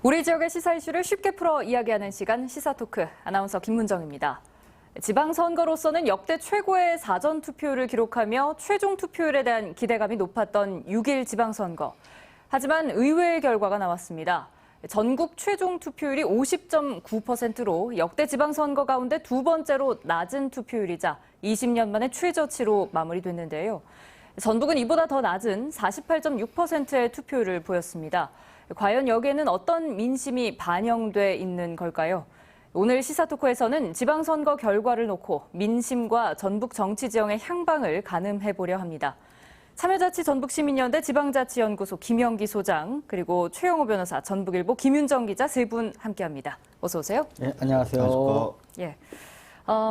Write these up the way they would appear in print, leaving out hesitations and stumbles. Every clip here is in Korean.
우리 지역의 시사 이슈를 쉽게 풀어 이야기하는 시간 시사토크 아나운서 김문정입니다. 지방선거로서는 역대 최고의 사전투표율을 기록하며 최종 투표율에 대한 기대감이 높았던 6.1 지방선거. 하지만 의외의 결과가 나왔습니다. 전국 최종 투표율이 50.9%로 역대 지방선거 가운데 두 번째로 낮은 투표율이자 20년 만에 최저치로 마무리됐는데요. 전북은 이보다 더 낮은 48.6%의 투표율을 보였습니다. 과연 여기에는 어떤 민심이 반영돼 있는 걸까요? 오늘 시사토크에서는 지방선거 결과를 놓고 민심과 전북 정치 지형의 향방을 가늠해보려 합니다. 참여자치 전북시민연대 지방자치연구소 김영기 소장, 그리고 최영호 변호사, 전북일보 김윤정 기자 세 분 함께합니다. 어서 오세요. 네, 안녕하세요. 예.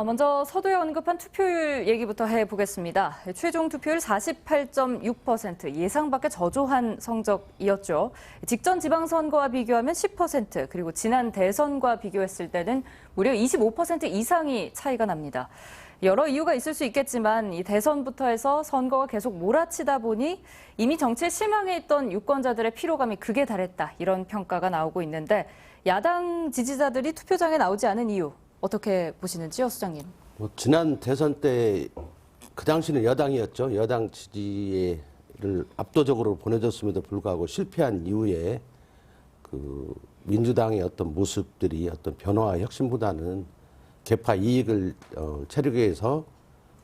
먼저 서두에 언급한 투표율 얘기부터 해보겠습니다. 최종 투표율 48.6%, 예상 밖의 저조한 성적이었죠. 직전 지방선거와 비교하면 10%, 그리고 지난 대선과 비교했을 때는 무려 25% 이상이 차이가 납니다. 여러 이유가 있을 수 있겠지만 이 대선부터 해서 선거가 계속 몰아치다 보니 이미 정치에 실망해 있던 유권자들의 피로감이 극에 달했다, 이런 평가가 나오고 있는데 야당 지지자들이 투표장에 나오지 않은 이유 어떻게 보시는지요, 소장님? 지난 대선 때 그 당시는 여당이었죠. 여당 지지를 압도적으로 보내줬음에도 불구하고 실패한 이후에 그 민주당의 어떤 모습들이 어떤 변화와 혁신보다는 개파 이익을 채르기 위해서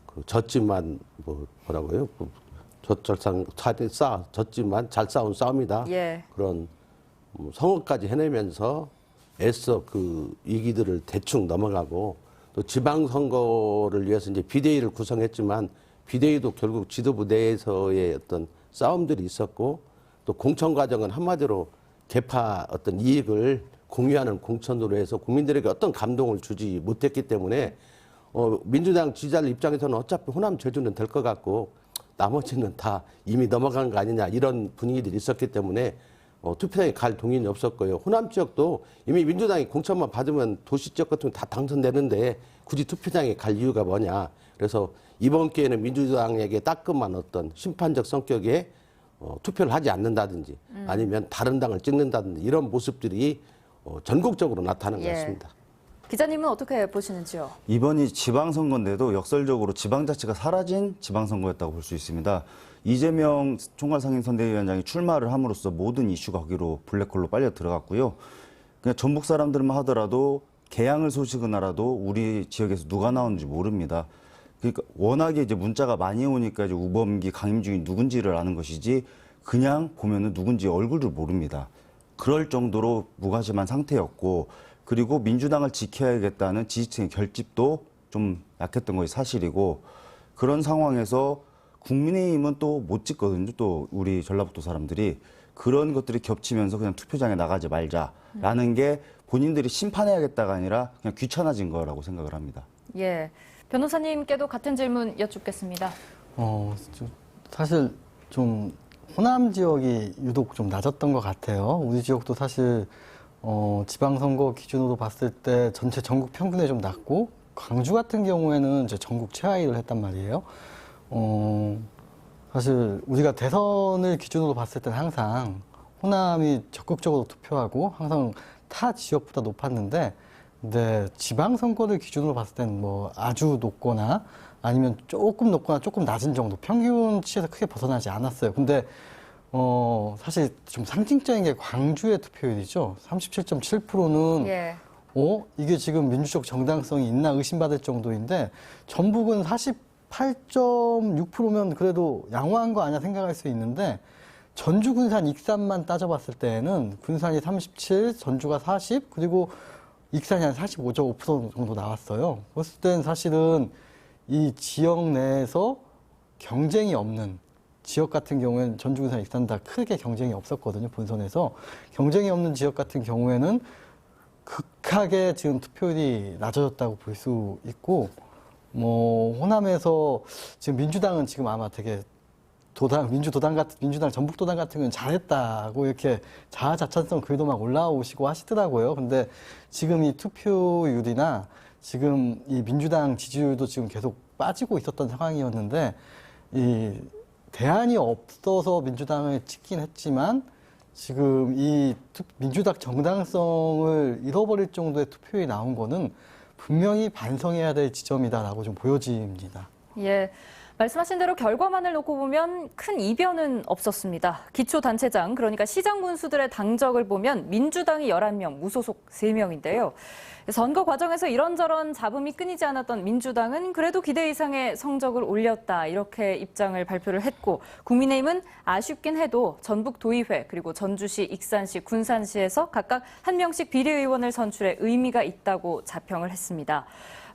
그 졌지만 뭐라고요? 졌지만 잘 싸운 싸움이다. 예. 그런 선거까지 해내면서 애써 그 위기들을 대충 넘어가고, 또 지방선거를 위해서 이제 비대위를 구성했지만 비대위도 결국 지도부 내에서의 어떤 싸움들이 있었고, 또 공천 과정은 한마디로 개파 어떤 이익을 공유하는 공천으로 해서 국민들에게 어떤 감동을 주지 못했기 때문에 민주당 지지자들 입장에서는 어차피 호남 제주는 될 것 같고 나머지는 다 이미 넘어간 거 아니냐, 이런 분위기들이 있었기 때문에 투표장에 갈 동의는 없었고요. 호남 지역도 이미 민주당이 공천만 받으면 도시 지역 같은 거 다 당선되는데 굳이 투표장에 갈 이유가 뭐냐. 그래서 이번 기회에는 민주당에게 따끔한 어떤 심판적 성격의 투표를 하지 않는다든지 아니면 다른 당을 찍는다든지 이런 모습들이 전국적으로 나타나는 것 같습니다. 기자님은 어떻게 보시는지요? 이번이 지방선거인데도 역설적으로 지방자치가 사라진 지방선거였다고 볼 수 있습니다. 이재명 총괄상임선대위원장이 출마를 함으로써 모든 이슈가 거기로 블랙홀로 빨려 들어갔고요. 그냥 전북 사람들만 하더라도 개항을 소식은 알아도 우리 지역에서 누가 나오는지 모릅니다. 그러니까 워낙에 이제 문자가 많이 오니까 이제 우범기, 강임중이 누군지를 아는 것이지 그냥 보면은 누군지 얼굴을 모릅니다. 그럴 정도로 무관심한 상태였고, 그리고 민주당을 지켜야겠다는 지지층의 결집도 좀 약했던 것이 사실이고, 그런 상황에서 국민의힘은 또 못 찍거든요. 또 우리 전라북도 사람들이 그런 것들이 겹치면서 그냥 투표장에 나가지 말자라는 게 본인들이 심판해야겠다가 아니라 그냥 귀찮아진 거라고 생각을 합니다. 예, 변호사님께도 같은 질문 여쭙겠습니다. 사실 좀 호남 지역이 유독 좀 낮았던 것 같아요. 우리 지역도 사실 지방선거 기준으로 봤을 때 전체 전국 평균에 좀 낮고, 광주 같은 경우에는 이제 전국 최하위를 했단 말이에요. 사실 우리가 대선을 기준으로 봤을 때는 항상 호남이 적극적으로 투표하고 항상 타 지역보다 높았는데, 근데 지방선거를 기준으로 봤을 때는 뭐 아주 높거나 아니면 조금 높거나 조금 낮은 정도, 평균치에서 크게 벗어나지 않았어요. 근데 사실 좀 상징적인 게 광주의 투표율이죠. 37.7%는 예. 이게 지금 민주적 정당성이 있나 의심받을 정도인데, 전북은 48.6%면 그래도 양호한 거 아니야 생각할 수 있는데, 전주, 군산, 익산만 따져봤을 때에는 군산이 37, 전주가 40, 그리고 익산이 한 45.5% 정도 나왔어요. 그랬을 땐 사실은 이 지역 내에서 경쟁이 없는 지역 같은 경우에는 전주, 군산, 익산 다 크게 경쟁이 없었거든요. 본선에서. 경쟁이 없는 지역 같은 경우에는 극하게 지금 투표율이 낮아졌다고 볼 수 있고, 호남에서 지금 민주당은 지금 아마 되게 민주당 전북도당 같은 경우는 잘했다고 이렇게 자아자찬성 글도 막 올라오시고 하시더라고요. 근데 지금 이 투표율이나 지금 이 민주당 지지율도 지금 계속 빠지고 있었던 상황이었는데, 이 대안이 없어서 민주당을 찍긴 했지만 지금 이 민주당 정당성을 잃어버릴 정도의 투표율이 나온 거는 분명히 반성해야 될 지점이다라고 좀 보여집니다. 예. 말씀하신 대로 결과만을 놓고 보면 큰 이변은 없었습니다. 기초단체장, 그러니까 시장 군수들의 당적을 보면 민주당이 11명, 무소속 3명인데요. 선거 과정에서 이런저런 잡음이 끊이지 않았던 민주당은 그래도 기대 이상의 성적을 올렸다, 이렇게 입장을 발표를 했고, 국민의힘은 아쉽긴 해도 전북도의회 그리고 전주시, 익산시, 군산시에서 각각 1명씩 비례의원을 선출해 의미가 있다고 자평을 했습니다.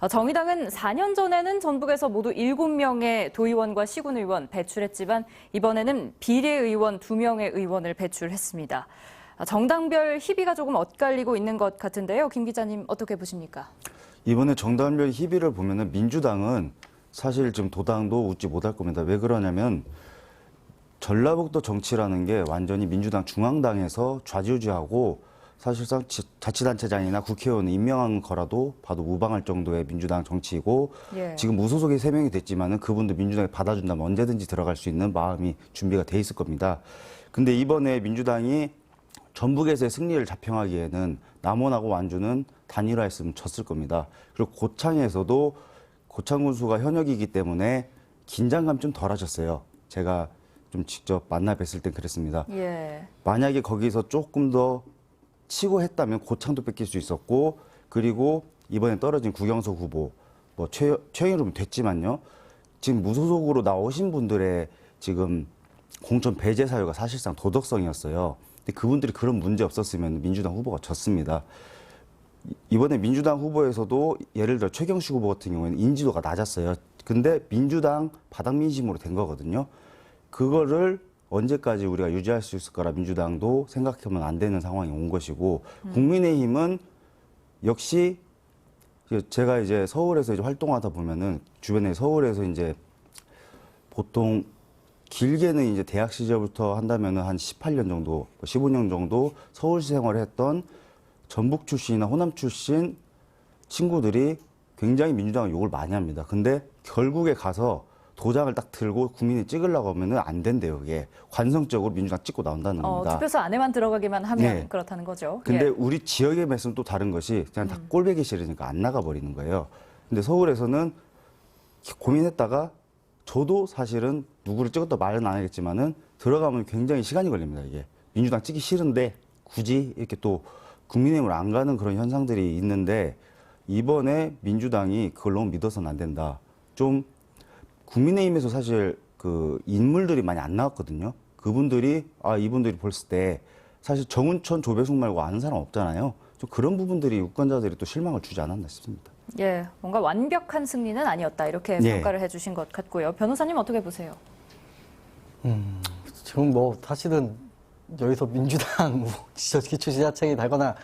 정의당은 4년 전에는 전북에서 모두 7명의 도의원과 시군의원 배출했지만 이번에는 비례의원 2명의 의원을 배출했습니다. 정당별 희비가 조금 엇갈리고 있는 것 같은데요. 김 기자님 어떻게 보십니까? 이번에 정당별 희비를 보면은 민주당은 사실 지금 도당도 웃지 못할 겁니다. 왜 그러냐면 전라북도 정치라는 게 완전히 민주당 중앙당에서 좌지우지하고 사실상 자치단체장이나 국회의원을 임명한 거라도 봐도 무방할 정도의 민주당 정치이고 예. 지금 무소속이 3명이 됐지만은 그분들 민주당이 받아준다면 언제든지 들어갈 수 있는 마음이 준비가 돼 있을 겁니다. 근데 이번에 민주당이 전북에서의 승리를 자평하기에는 남원하고 완주는 단일화했으면 졌을 겁니다. 그리고 고창에서도 고창 군수가 현역이기 때문에 긴장감 좀 덜하셨어요. 제가 좀 직접 만나 뵀을 땐 그랬습니다. 예. 만약에 거기서 조금 더 치고 했다면 고창도 뺏길 수 있었고, 그리고 이번에 떨어진 구경석 후보 뭐 최영일은 됐지만요. 지금 무소속으로 나오신 분들의 지금 공천 배제 사유가 사실상 도덕성이었어요. 근데 그분들이 그런 문제 없었으면 민주당 후보가 졌습니다. 이번에 민주당 후보에서도 예를 들어 최경식 후보 같은 경우에는 인지도가 낮았어요. 근데 민주당 바닥 민심으로 된 거거든요. 그거를 언제까지 우리가 유지할 수 있을 거라 민주당도 생각하면 안 되는 상황이 온 것이고, 국민의힘은 역시 제가 이제 서울에서 이제 활동하다 보면은 주변에 서울에서 이제 보통 길게는 이제 대학 시절부터 한다면은 한 18년 정도, 15년 정도 서울시 생활을 했던 전북 출신이나 호남 출신 친구들이 굉장히 민주당을 욕을 많이 합니다. 근데 결국에 가서 도장을 딱 들고 국민이 찍으려고 하면은 안 된대요. 그게 관성적으로 민주당 찍고 나온다는 겁니다. 투표소 안에만 들어가기만 하면 네. 그렇다는 거죠. 근데 예. 우리 지역의 매수는 또 다른 것이 그냥 다 꼴배기 싫으니까 안 나가버리는 거예요. 근데 서울에서는 고민했다가 저도 사실은 누구를 찍었다 말은 안 하겠지만은 들어가면 굉장히 시간이 걸립니다. 이게 민주당 찍기 싫은데 굳이 이렇게 또 국민의힘으로 안 가는 그런 현상들이 있는데 이번에 민주당이 그걸 너무 믿어서는 안 된다. 좀 국민의힘에서 사실 그 인물들이 많이 안 나왔거든요. 그분들이 이분들이 봤을 때 사실 정운천, 조배숙 말고 아는 사람 없잖아요. 좀 그런 부분들이 유권자들이 또 실망을 주지 않았나 싶습니다. 예, 뭔가 완벽한 승리는 아니었다, 이렇게 예. 평가를 해주신 것 같고요. 변호사님 어떻게 보세요? 지금 뭐 사실은 여기서 민주당 기초지자체장이 되거나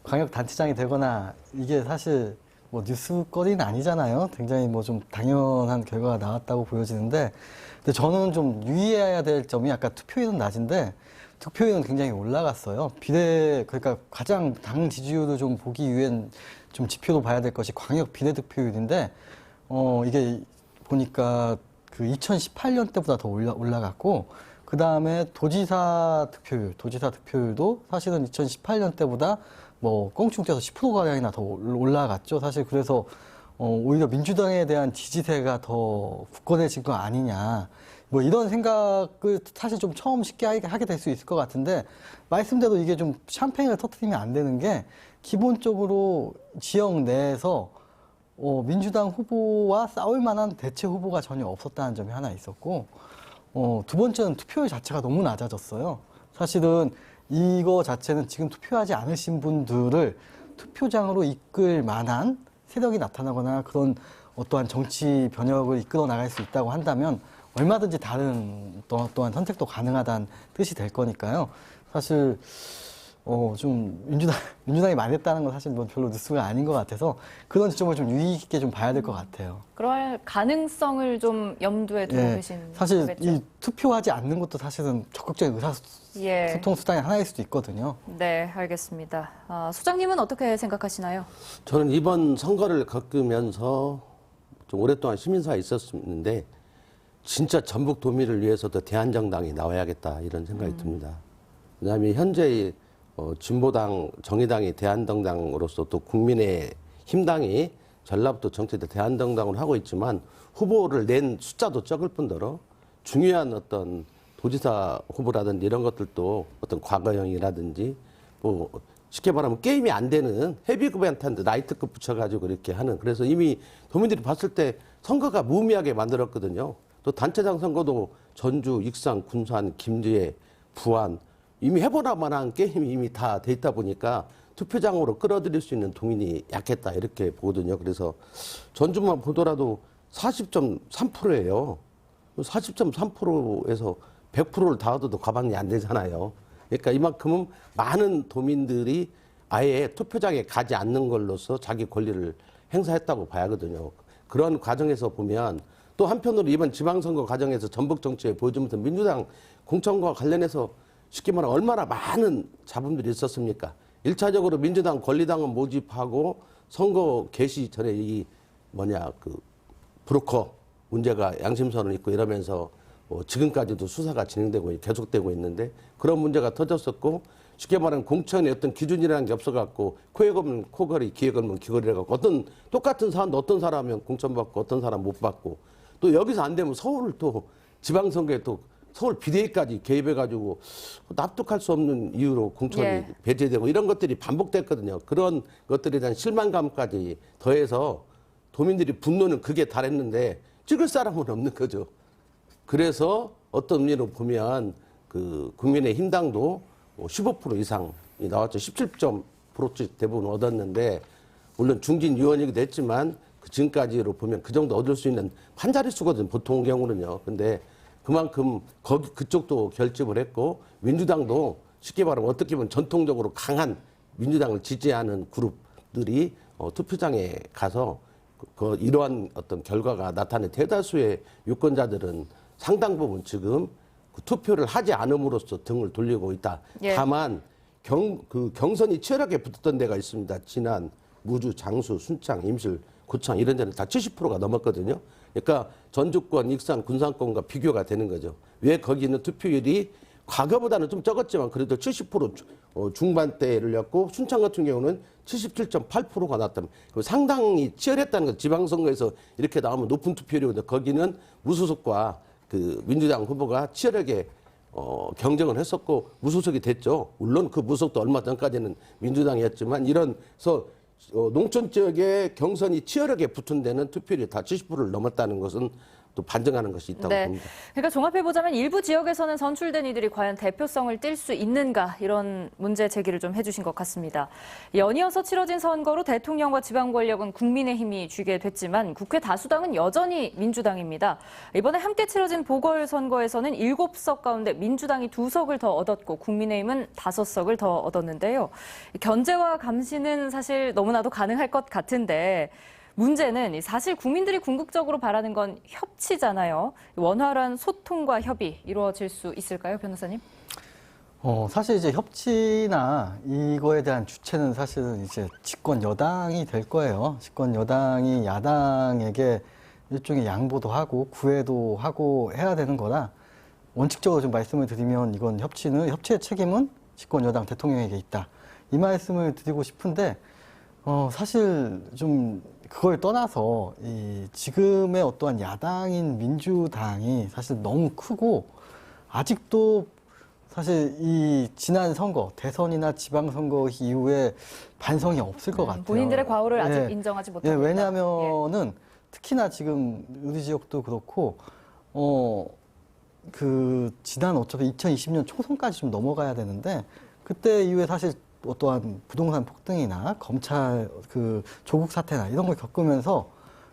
광역단체장이 되거나 이게 사실 뭐 뉴스거리는 아니잖아요. 굉장히 뭐 좀 당연한 결과가 나왔다고 보여지는데, 근데 저는 좀 유의해야 될 점이 아까 투표율은 낮은데 득표율은 굉장히 올라갔어요. 그러니까 가장 당 지지율을 좀 보기 위한 좀 지표로 봐야 될 것이 광역 비례득표율인데, 이게 보니까 그 2018년 때보다 더 올라갔고, 그 다음에 도지사 득표율도 사실은 2018년 때보다 뭐 껑충 뛰어서 10%가량이나 더 올라갔죠. 사실 그래서 오히려 민주당에 대한 지지세가 더 굳건해진 거 아니냐. 뭐 이런 생각을 사실 좀 처음 쉽게 하게 될 수 있을 것 같은데, 말씀대로 이게 좀 샴페인을 터뜨리면 안 되는 게, 기본적으로 지역 내에서 민주당 후보와 싸울 만한 대체 후보가 전혀 없었다는 점이 하나 있었고, 두 번째는 투표율 자체가 너무 낮아졌어요. 사실은 이거 자체는 지금 투표하지 않으신 분들을 투표장으로 이끌 만한 세력이 나타나거나 그런 어떠한 정치 변혁을 이끌어 나갈 수 있다고 한다면 얼마든지 다른 또한 선택도 가능하다는 뜻이 될 거니까요. 사실 좀 민주당이 망했다는 건 사실 뭐 별로 뉴스가 아닌 것 같아서 그런 지점을 좀 유의 깊게 좀 봐야 될 것 같아요. 그럴 가능성을 좀 염두에 두고 계신 사실 거겠죠? 이 투표하지 않는 것도 사실은 적극적인 의사소통 수단이 하나일 수도 있거든요. 네, 알겠습니다. 소장님은 어떻게 생각하시나요? 저는 이번 선거를 겪으면서 좀 오랫동안 시민사회에 있었는데 진짜 전북 도민을 위해서도 대한정당이 나와야겠다 이런 생각이 듭니다. 그다음에 현재 진보당, 정의당이 대한정당으로서 또 국민의힘당이 전라북도 정치대 대한정당을 하고 있지만 후보를 낸 숫자도 적을 뿐더러 중요한 어떤 도지사 후보라든지 이런 것들도 어떤 과거형이라든지 뭐 쉽게 말하면 게임이 안 되는 헤비급한테 라이트급 붙여가지고 이렇게 하는, 그래서 이미 도민들이 봤을 때 선거가 무의미하게 만들었거든요. 또 단체장 선거도 전주, 익산, 군산, 김제, 부안 이미 해보나 만한 게임이 이미 다 돼 있다 보니까 투표장으로 끌어들일 수 있는 동인이 약했다 이렇게 보거든요. 그래서 전주만 보더라도 40.3%예요. 40.3%에서 100%를 다 얻어도 가방이 안 되잖아요. 그러니까 이만큼은 많은 도민들이 아예 투표장에 가지 않는 걸로서 자기 권리를 행사했다고 봐야 하거든요. 그런 과정에서 보면 또 한편으로 이번 지방선거 과정에서 전북 정치에 보여주면서 민주당 공천과 관련해서 쉽게 말하면 얼마나 많은 잡음들이 있었습니까? 1차적으로 민주당 권리당원 모집하고 선거 개시 전에 브로커 문제가 양심선언 있고 이러면서 지금까지도 수사가 진행되고 계속되고 있는데 그런 문제가 터졌었고, 쉽게 말하면 공천의 어떤 기준이라는 게 없어갖고 코에 걸면 코걸이, 귀에 걸면 귀걸이라고 어떤 똑같은 사람도 어떤 사람은 공천 받고 어떤 사람 못 받고, 또 여기서 안 되면 서울을 또 지방선거에 또 서울 비대위까지 개입해가지고 납득할 수 없는 이유로 공천이 배제되고 이런 것들이 반복됐거든요. 그런 것들에 대한 실망감까지 더해서 도민들이 분노는 극에 달했는데 찍을 사람은 없는 거죠. 그래서 어떤 의미로 보면 그 국민의힘당도 15% 이상이 나왔죠. 17% 대부분 얻었는데, 물론 중진 의원이기도 했지만 그 지금까지로 보면 그 정도 얻을 수 있는 한 자릿수거든 보통 경우는요. 근데 그만큼 그쪽도 결집을 했고, 민주당도 쉽게 말하면 어떻게 보면 전통적으로 강한 민주당을 지지하는 그룹들이 투표장에 가서 이러한 어떤 결과가 나타낸 대다수의 유권자들은 상당 부분 지금 그 투표를 하지 않음으로써 등을 돌리고 있다. 다만 경선이 치열하게 붙었던 데가 있습니다. 진안, 무주, 장수, 순창, 임실, 고창 이런 데는 다 70%가 넘었거든요. 그러니까 전주권, 익산, 군산권과 비교가 되는 거죠. 왜 거기는 투표율이 과거보다는 좀 적었지만 그래도 70% 중반대를였고, 순창 같은 경우는 77.8%가 나왔다면 상당히 치열했다는 거죠. 지방선거에서 이렇게 나오면 높은 투표율이거든요. 거기는 무소속과 그 민주당 후보가 치열하게 경쟁을 했었고 무소속이 됐죠. 물론 그 무소속도 얼마 전까지는 민주당이었지만 이런서 농촌 지역에 경선이 치열하게 붙은 데는 투표율이 다 70%를 넘었다는 것은 또 반증하는 것이 있다고 봅니다. 그러니까 종합해보자면 일부 지역에서는 선출된 이들이 과연 대표성을 띨 수 있는가, 이런 문제 제기를 좀 해주신 것 같습니다. 연이어서 치러진 선거로 대통령과 지방 권력은 국민의힘이 쥐게 됐지만 국회 다수당은 여전히 민주당입니다. 이번에 함께 치러진 보궐선거에서는 7석 가운데 민주당이 2석을 더 얻었고 국민의힘은 5석을 더 얻었는데요. 견제와 감시는 사실 너무나도 가능할 것 같은데, 문제는 사실 국민들이 궁극적으로 바라는 건 협치잖아요. 원활한 소통과 협의 이루어질 수 있을까요, 변호사님? 사실 이제 협치나 이거에 대한 주체는 사실은 이제 집권 여당이 될 거예요. 집권 여당이 야당에게 일종의 양보도 하고 구애도 하고 해야 되는 거라, 원칙적으로 좀 말씀을 드리면 이건 협치의 책임은 집권 여당 대통령에게 있다. 이 말씀을 드리고 싶은데, 사실 좀 그걸 떠나서 지금의 어떠한 야당인 민주당이 사실 너무 크고, 아직도 사실 이 지난 선거, 대선이나 지방선거 이후에 반성이 없을 것 같아요. 본인들의 과오를 아직 인정하지 못합니다. 왜냐하면은 특히나 지금 우리 지역도 그렇고, 지난 어차피 2020년 총선까지 좀 넘어가야 되는데, 그때 이후에 사실 어떠한 부동산 폭등이나 검찰 조국 사태나 이런 걸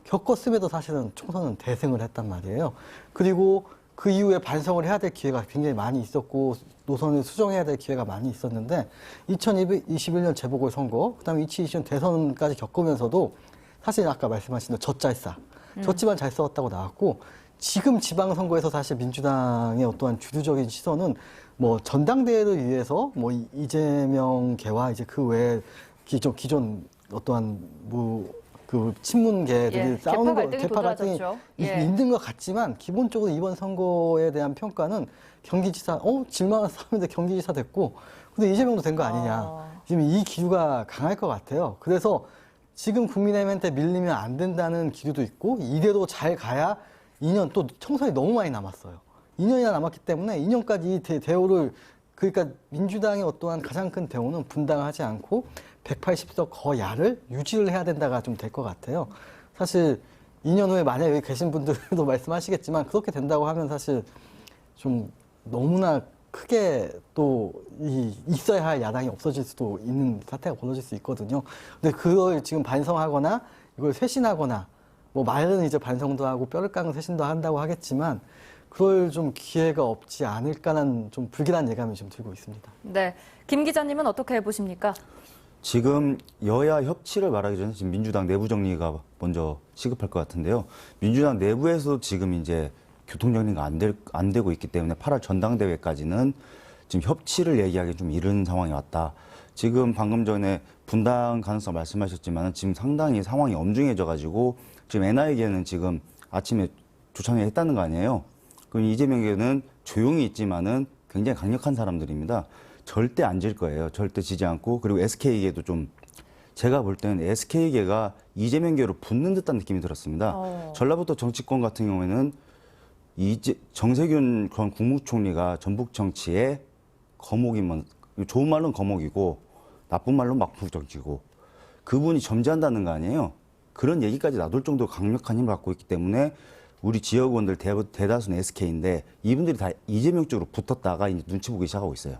겪었음에도 사실은 총선은 대승을 했단 말이에요. 그리고 그 이후에 반성을 해야 될 기회가 굉장히 많이 있었고, 노선을 수정해야 될 기회가 많이 있었는데, 2021년 재보궐선거, 그다음에 2020년 대선까지 겪으면서도 사실 아까 말씀하신 대로 졌지만 잘 싸웠다고 나왔고, 지금 지방선거에서 사실 민주당의 어떠한 주류적인 시선은 뭐 전당대회를 위해서 이재명 개와 이제 그 외에 기존 어떠한 그 친문계들이 예, 싸우는 계파 갈등이 계파 갈등이 도드라졌죠. 예. 있는 것 같지만 기본적으로 이번 선거에 대한 평가는 경기지사 질만한 싸움인데 경기지사 됐고 근데 이재명도 된 거 아니냐. 지금 이 기류가 강할 것 같아요. 그래서 지금 국민의힘한테 밀리면 안 된다는 기류도 있고 이대로 잘 가야 2년 또 청선이 너무 많이 남았어요. 2년이나 남았기 때문에 2년까지 대우를 그러니까 민주당의 어떠한 가장 큰 대우는 분당하지 않고 180석 거야를 유지를 해야 된다가 좀 될 것 같아요. 사실 2년 후에 만약에 여기 계신 분들도 말씀하시겠지만 그렇게 된다고 하면 사실 좀 너무나 크게 또 있어야 할 야당이 없어질 수도 있는 사태가 벌어질 수 있거든요. 근데 그걸 지금 반성하거나 이걸 쇄신하거나 뭐 말은 이제 반성도 하고 뼈를 깎는 쇄신도 한다고 하겠지만 그럴 좀 기회가 없지 않을까라는 좀 불길한 예감이 좀 들고 있습니다. 네, 김 기자님은 어떻게 보십니까? 지금 여야 협치를 말하기 전에 지금 민주당 내부 정리가 먼저 시급할 것 같은데요. 민주당 내부에서 지금 이제 교통 정리가 안 되고 있기 때문에 8월 전당대회까지는 지금 협치를 얘기하기 좀 이른 상황이 왔다. 지금 방금 전에 분당 가능성 말씀하셨지만 지금 상당히 상황이 엄중해져 가지고 지금 NI에게는 지금 아침에 조창회 했다는 거 아니에요. 그럼 이재명에게는 조용히 있지만은 굉장히 강력한 사람들입니다. 절대 안 질 거예요. 절대 지지 않고. 그리고 SK계도 좀 제가 볼 때는 SK계가 이재명계로 붙는 듯한 느낌이 들었습니다. 전라북도 정치권 같은 경우에는 정세균 전 국무총리가 전북 정치의 거목이면 좋은 말로는 거목이고 나쁜 말로는 막부 정치고 그분이 점지한다는 거 아니에요. 그런 얘기까지 놔둘 정도로 강력한 힘을 갖고 있기 때문에 우리 지역 의원들 대다수는 SK인데 이분들이 다 이재명 쪽으로 붙었다가 이제 눈치 보기 시작하고 있어요.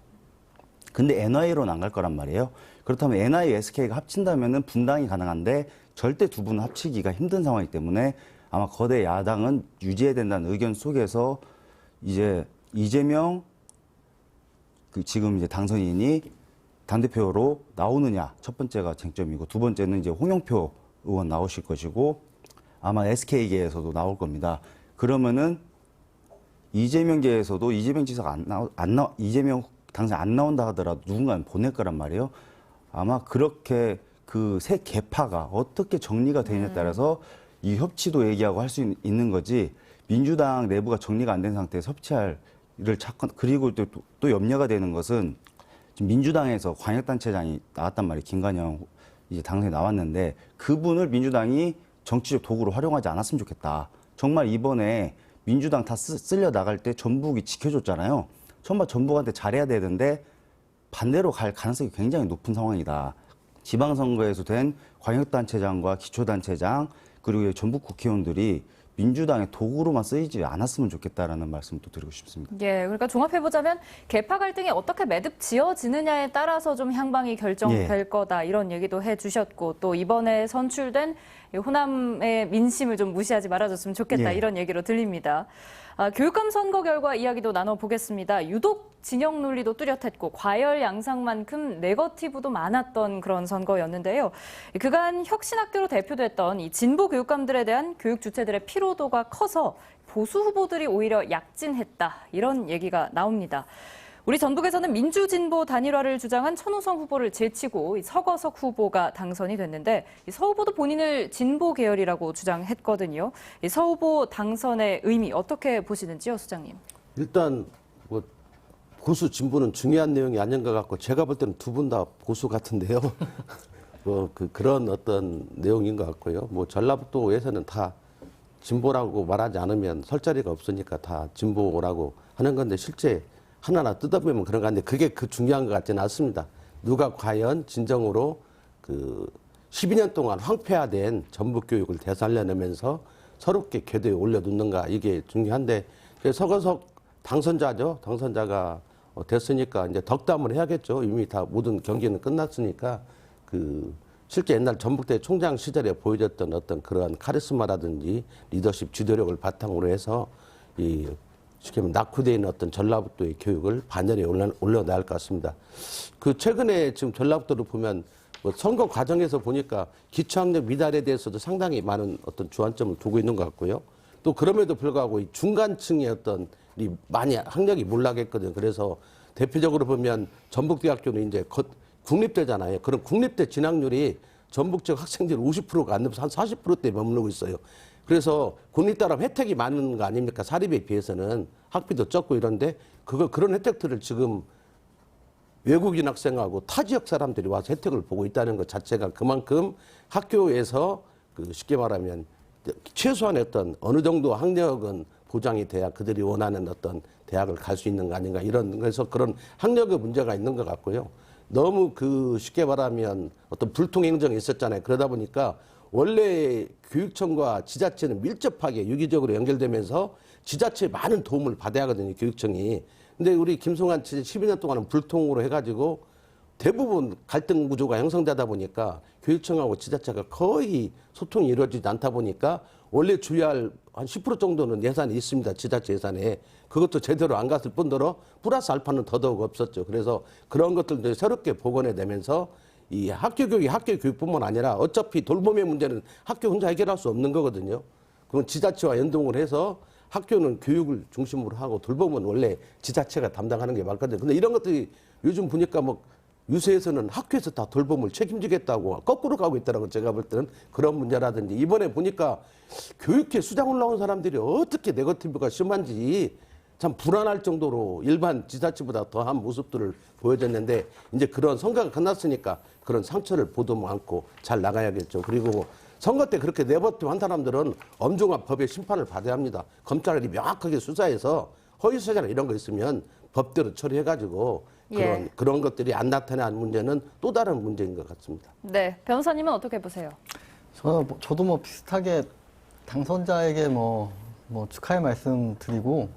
근데 NI로는 안 갈 거란 말이에요. 그렇다면 NI, SK가 합친다면은 분당이 가능한데 절대 두 분은 합치기가 힘든 상황이기 때문에 아마 거대 야당은 유지해야 된다는 의견 속에서 이제 이재명 지금 이제 당선인이 당대표로 나오느냐 첫 번째가 쟁점이고 두 번째는 이제 홍영표 의원 나오실 것이고 아마 SK계에서도 나올 겁니다. 그러면은 이재명계에서도 이재명 지사가 이재명 당선 안 나온다 하더라도 누군가는 보낼 거란 말이에요. 아마 그렇게 그 새 계파가 어떻게 정리가 되느냐에 따라서 이 협치도 얘기하고 할 수 있는 거지 민주당 내부가 정리가 안 된 상태에서 협치할 일을 찾고 그리고 또 염려가 되는 것은 지금 민주당에서 광역단체장이 나왔단 말이에요. 김관영 이제 당선이 나왔는데 그분을 민주당이 정치적 도구로 활용하지 않았으면 좋겠다. 정말 이번에 민주당 다 쓸려 나갈 때 전북이 지켜줬잖아요. 정말 전북한테 잘해야 되는데 반대로 갈 가능성이 굉장히 높은 상황이다. 지방선거에서 된 광역단체장과 기초단체장 그리고 전북 국회의원들이 민주당의 도구로만 쓰이지 않았으면 좋겠다라는 말씀도 드리고 싶습니다. 예, 그러니까 종합해보자면 계파 갈등이 어떻게 매듭 지어지느냐에 따라서 좀 향방이 결정될 거다 이런 얘기도 해주셨고 또 이번에 선출된 호남의 민심을 좀 무시하지 말아줬으면 좋겠다 이런 얘기로 들립니다. 교육감 선거 결과 이야기도 나눠보겠습니다. 유독 진영 논리도 뚜렷했고 과열 양상만큼 네거티브도 많았던 그런 선거였는데요. 그간 혁신학교로 대표됐던 이 진보 교육감들에 대한 교육 주체들의 피로도가 커서 보수 후보들이 오히려 약진했다 이런 얘기가 나옵니다. 우리 전북에서는 민주진보 단일화를 주장한 천우성 후보를 제치고 서거석 후보가 당선이 됐는데 서 후보도 본인을 진보 계열이라고 주장했거든요. 서 후보 당선의 의미 어떻게 보시는지요, 소장님? 일단 뭐 보수 진보는 중요한 내용이 아닌 것 같고 제가 볼 때는 두 분 다 보수 같은데요. 그런 어떤 내용인 것 같고요. 뭐 전라북도에서는 다 진보라고 말하지 않으면 설 자리가 없으니까 다 진보라고 하는 건데 실제 하나하나 뜯어보면 그런 거 같은데 그게 그 중요한 것 같지는 않습니다. 누가 과연 진정으로 그 12년 동안 황폐화된 전북 교육을 되살려내면서 새롭게 궤도에 올려놓는가 이게 중요한데 서거석 당선자죠. 당선자가 됐으니까 이제 덕담을 해야겠죠. 이미 다 모든 경기는 끝났으니까 그 실제 옛날 전북대 총장 시절에 보여줬던 어떤 그러한 카리스마라든지 리더십 주도력을 바탕으로 해서 이 쉽게 말하면 낙후되어 있는 어떤 전라북도의 교육을 반열에 올려놔야 할 것 같습니다. 그 최근에 지금 전라북도를 보면 뭐 선거 과정에서 보니까 기초학력 미달에 대해서도 상당히 많은 어떤 주안점을 두고 있는 것 같고요. 또 그럼에도 불구하고 이 중간층의 어떤 이 많이 학력이 몰락했거든요. 그래서 대표적으로 보면 전북대학교는 이제 곧 국립대잖아요. 그런 국립대 진학률이 전북 지역 학생들이 50%가 안 넘어서 한 40%대에 머무르고 있어요. 그래서 군에 따라 혜택이 많은 거 아닙니까? 사립에 비해서는 학비도 적고 이런데 그런 혜택들을 지금 외국인 학생하고 타 지역 사람들이 와서 혜택을 보고 있다는 것 자체가 그만큼 학교에서 쉽게 말하면 최소한의 어떤 어느 정도 학력은 보장이 돼야 그들이 원하는 어떤 대학을 갈 수 있는 거 아닌가 그래서 그런 학력의 문제가 있는 것 같고요. 너무 쉽게 말하면 어떤 불통행정이 있었잖아요. 그러다 보니까 원래 교육청과 지자체는 밀접하게 유기적으로 연결되면서 지자체에 많은 도움을 받아야 하거든요, 교육청이. 근데 우리 김성환 12년 동안은 불통으로 해가지고 대부분 갈등 구조가 형성되다 보니까 교육청하고 지자체가 거의 소통이 이루어지지 않다 보니까 원래 주의할 한 10% 정도는 예산이 있습니다. 지자체 예산에. 그것도 제대로 안 갔을 뿐더러 플러스 알파는 더더욱 없었죠. 그래서 그런 것들도 새롭게 복원해내면서 이 학교 교육뿐만 아니라 어차피 돌봄의 문제는 학교 혼자 해결할 수 없는 거거든요. 그건 지자체와 연동을 해서 학교는 교육을 중심으로 하고 돌봄은 원래 지자체가 담당하는 게 맞거든요. 근데 이런 것들이 요즘 보니까 뭐 유세에서는 학교에서 다 돌봄을 책임지겠다고 거꾸로 가고 있더라고요. 제가 볼 때는 그런 문제라든지 이번에 보니까 교육회 수장 올라온 사람들이 어떻게 네거티브가 심한지 참 불안할 정도로 일반 지자체보다 더한 모습들을 보여줬는데 이제 그런 선거가 끝났으니까 그런 상처를 보도 않고 잘 나가야겠죠. 그리고 선거 때 그렇게 네버티브 한 사람들은 엄중한 법의 심판을 받아야 합니다. 검찰이 명확하게 수사해서 허위사실이나 이런 거 있으면 법대로 처리해가지고 그런 것들이 안 나타나는 문제는 또 다른 문제인 것 같습니다. 네, 변호사님은 어떻게 보세요? 저도 뭐 비슷하게 당선자에게 뭐 축하의 말씀 드리고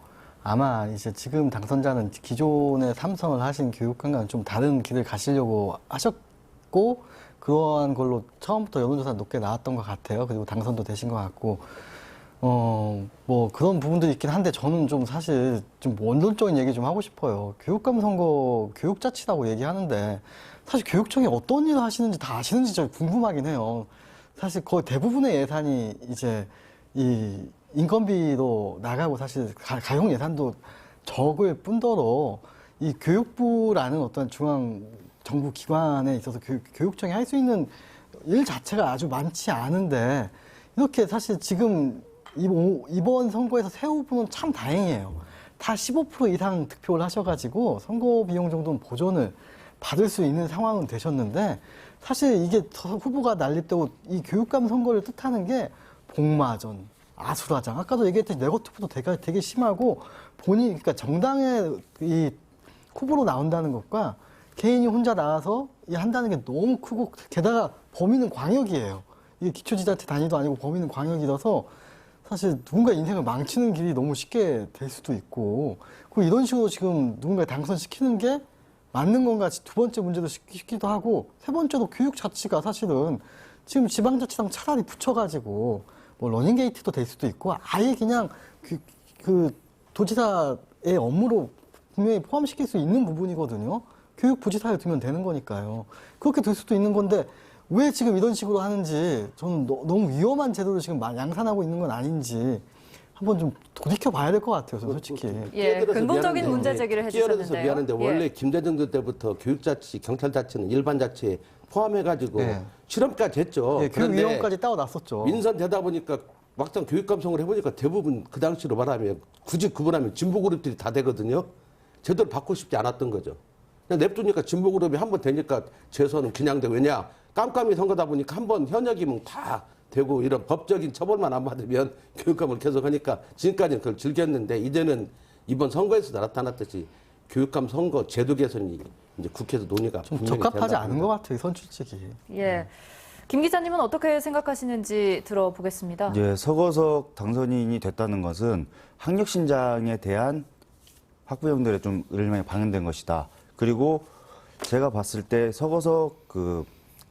아마 이제 지금 당선자는 기존에 삼선을 하신 교육감과는 좀 다른 길을 가시려고 하셨고 그러한 걸로 처음부터 여론조사 높게 나왔던 것 같아요. 그리고 당선도 되신 것 같고 뭐 그런 부분들이 있긴 한데 저는 좀 사실 좀 원론적인 얘기 좀 하고 싶어요. 교육감 선거 교육자치라고 얘기하는데 사실 교육청이 어떤 일을 하시는지 다 아시는지 좀 궁금하긴 해요. 사실 거의 대부분의 예산이 이제 이 인건비로 나가고 사실 가용 예산도 적을 뿐더러 이 교육부라는 어떤 중앙 정부 기관에 있어서 교육청이 할 수 있는 일 자체가 아주 많지 않은데 이렇게 사실 지금 이번 선거에서 새 후보는 참 다행이에요. 다 15% 이상 득표를 하셔가지고 선거 비용 정도는 보존을 받을 수 있는 상황은 되셨는데 사실 이게 후보가 난립되고 이 교육감 선거를 뜻하는 게 복마전, 아수라장. 아까도 얘기했듯이 네거티브도 되게 심하고 그러니까 정당의 이 후보로 나온다는 것과 개인이 혼자 나와서 한다는 게 너무 크고 게다가 범위는 광역이에요. 이게 기초지자체 단위도 아니고 범위는 광역이라서 사실 누군가 인생을 망치는 길이 너무 쉽게 될 수도 있고 그리고 이런 식으로 지금 누군가 당선시키는 게 맞는 건가 두 번째 문제도 싶기도 하고 세 번째도 교육 자치가 사실은 지금 지방자치당 차라리 붙여가지고 뭐 러닝게이트도 될 수도 있고 아예 그냥 그 도지사의 업무로 분명히 포함시킬 수 있는 부분이거든요. 교육부지사에 두면 되는 거니까요. 그렇게 될 수도 있는 건데 왜 지금 이런 식으로 하는지 저는 너무 위험한 제도를 지금 양산하고 있는 건 아닌지 한번 좀 돌이켜 봐야 될 것 같아요. 저는 솔직히. 예, 근본적인 문제 제기를 끼어들어서 해주셨는데요. 미안한데 원래 김대중 때부터 교육자치, 경찰자치는 일반자치에 포함해가지고 실험까지 했죠. 예, 교육위원까지 따워놨었죠. 민선 되다 보니까 막상 교육감성을 해보니까 대부분 그 당시로 말하면 굳이 구분하면 진보그룹들이 다 되거든요. 제대로 받고 싶지 않았던 거죠. 그냥 냅두니까 진보그룹이 한 번 되니까 재선은 그냥 되고 왜냐 깜깜이 선거다 보니까 한 번 현역이면 다 되고 이런 법적인 처벌만 안 받으면 교육감을 계속 하니까 지금까지는 그걸 즐겼는데 이제는 이번 선거에서 나타났듯이 교육감 선거 제도 개선이 이제 국회에서 논의가 좀 적합하지 않은 것 같아요, 선출직이. 예. 김 기자님은 어떻게 생각하시는지 들어보겠습니다. 예, 서거석 당선인이 됐다는 것은 학력 신장에 대한 학부형들의 좀 의견이 반영된 것이다. 그리고 제가 봤을 때 서거석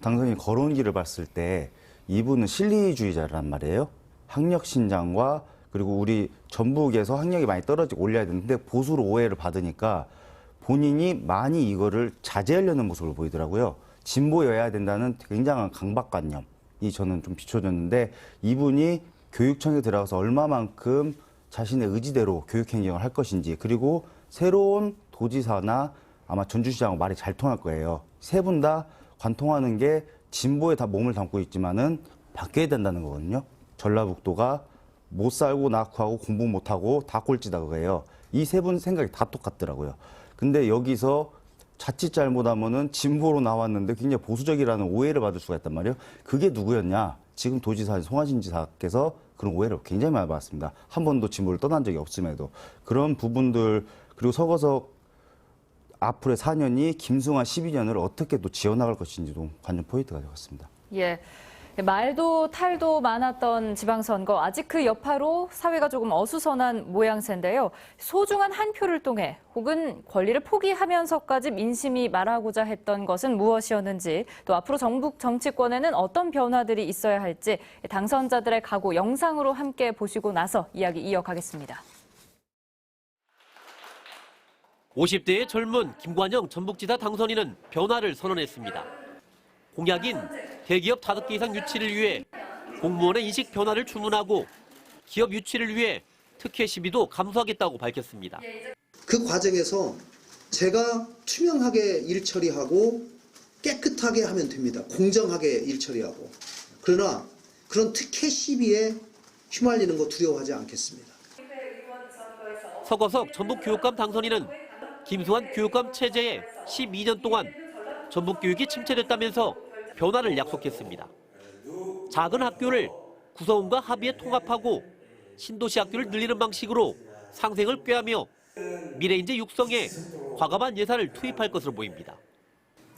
당선인 걸어온 길을 봤을 때 이분은 실리주의자란 말이에요. 학력 신장과 그리고 우리 전북에서 학력이 많이 떨어지고 올려야 되는데 보수로 오해를 받으니까 본인이 많이 이거를 자제하려는 모습을 보이더라고요. 진보여야 된다는 굉장한 강박관념이 저는 좀 비춰졌는데 이분이 교육청에 들어가서 얼마만큼 자신의 의지대로 교육행정을 할 것인지 그리고 새로운 도지사나 아마 전주시장하고 말이 잘 통할 거예요. 세 분 다 관통하는 게 진보에 다 몸을 담고 있지만은 바뀌어야 된다는 거거든요. 전라북도가 못 살고 낙후하고 공부 못하고 다 꼴찌다 그거예요. 이 세 분 생각이 다 똑같더라고요. 근데 여기서 자칫 잘못하면은 진보로 나왔는데 굉장히 보수적이라는 오해를 받을 수가 있단 말이에요. 그게 누구였냐? 지금 도지사 송하진 지사께서 그런 오해를 굉장히 많이 받았습니다. 한 번도 진보를 떠난 적이 없음에도. 그런 부분들, 그리고 서거석 앞으로의 4년이 김승환 12년을 어떻게 또 지어나갈 것인지도 관전 포인트가 되었습니다. 예. 말도 탈도 많았던 지방선거, 아직 그 여파로 사회가 조금 어수선한 모양새인데요. 소중한 한 표를 통해 혹은 권리를 포기하면서까지 민심이 말하고자 했던 것은 무엇이었는지, 또 앞으로 정북 정치권에는 어떤 변화들이 있어야 할지 당선자들의 각오 영상으로 함께 보시고 나서 이야기 이어가겠습니다. 50대의 젊은 김관영 전북지사 당선인은 변화를 선언했습니다. 공약인 대기업 5개 이상 유치를 위해 공무원의 인식 변화를 주문하고 기업 유치를 위해 특혜 시비도 감수하겠다고 밝혔습니다. 그 과정에서 제가 투명하게 일 처리하고 깨끗하게 하면 됩니다. 공정하게 일 처리하고. 그러나 그런 특혜 시비에 휘말리는 거 두려워하지 않겠습니다. 서거석 전북교육감 당선인은 김수환 교육감 체제에 12년 동안 전북교육이 침체됐다면서 변화를 약속했습니다. 작은 학교를 구성원과 합의에 통합하고 신도시 학교를 늘리는 방식으로 상생을 꾀하며 미래인재 육성에 과감한 예산을 투입할 것으로 보입니다.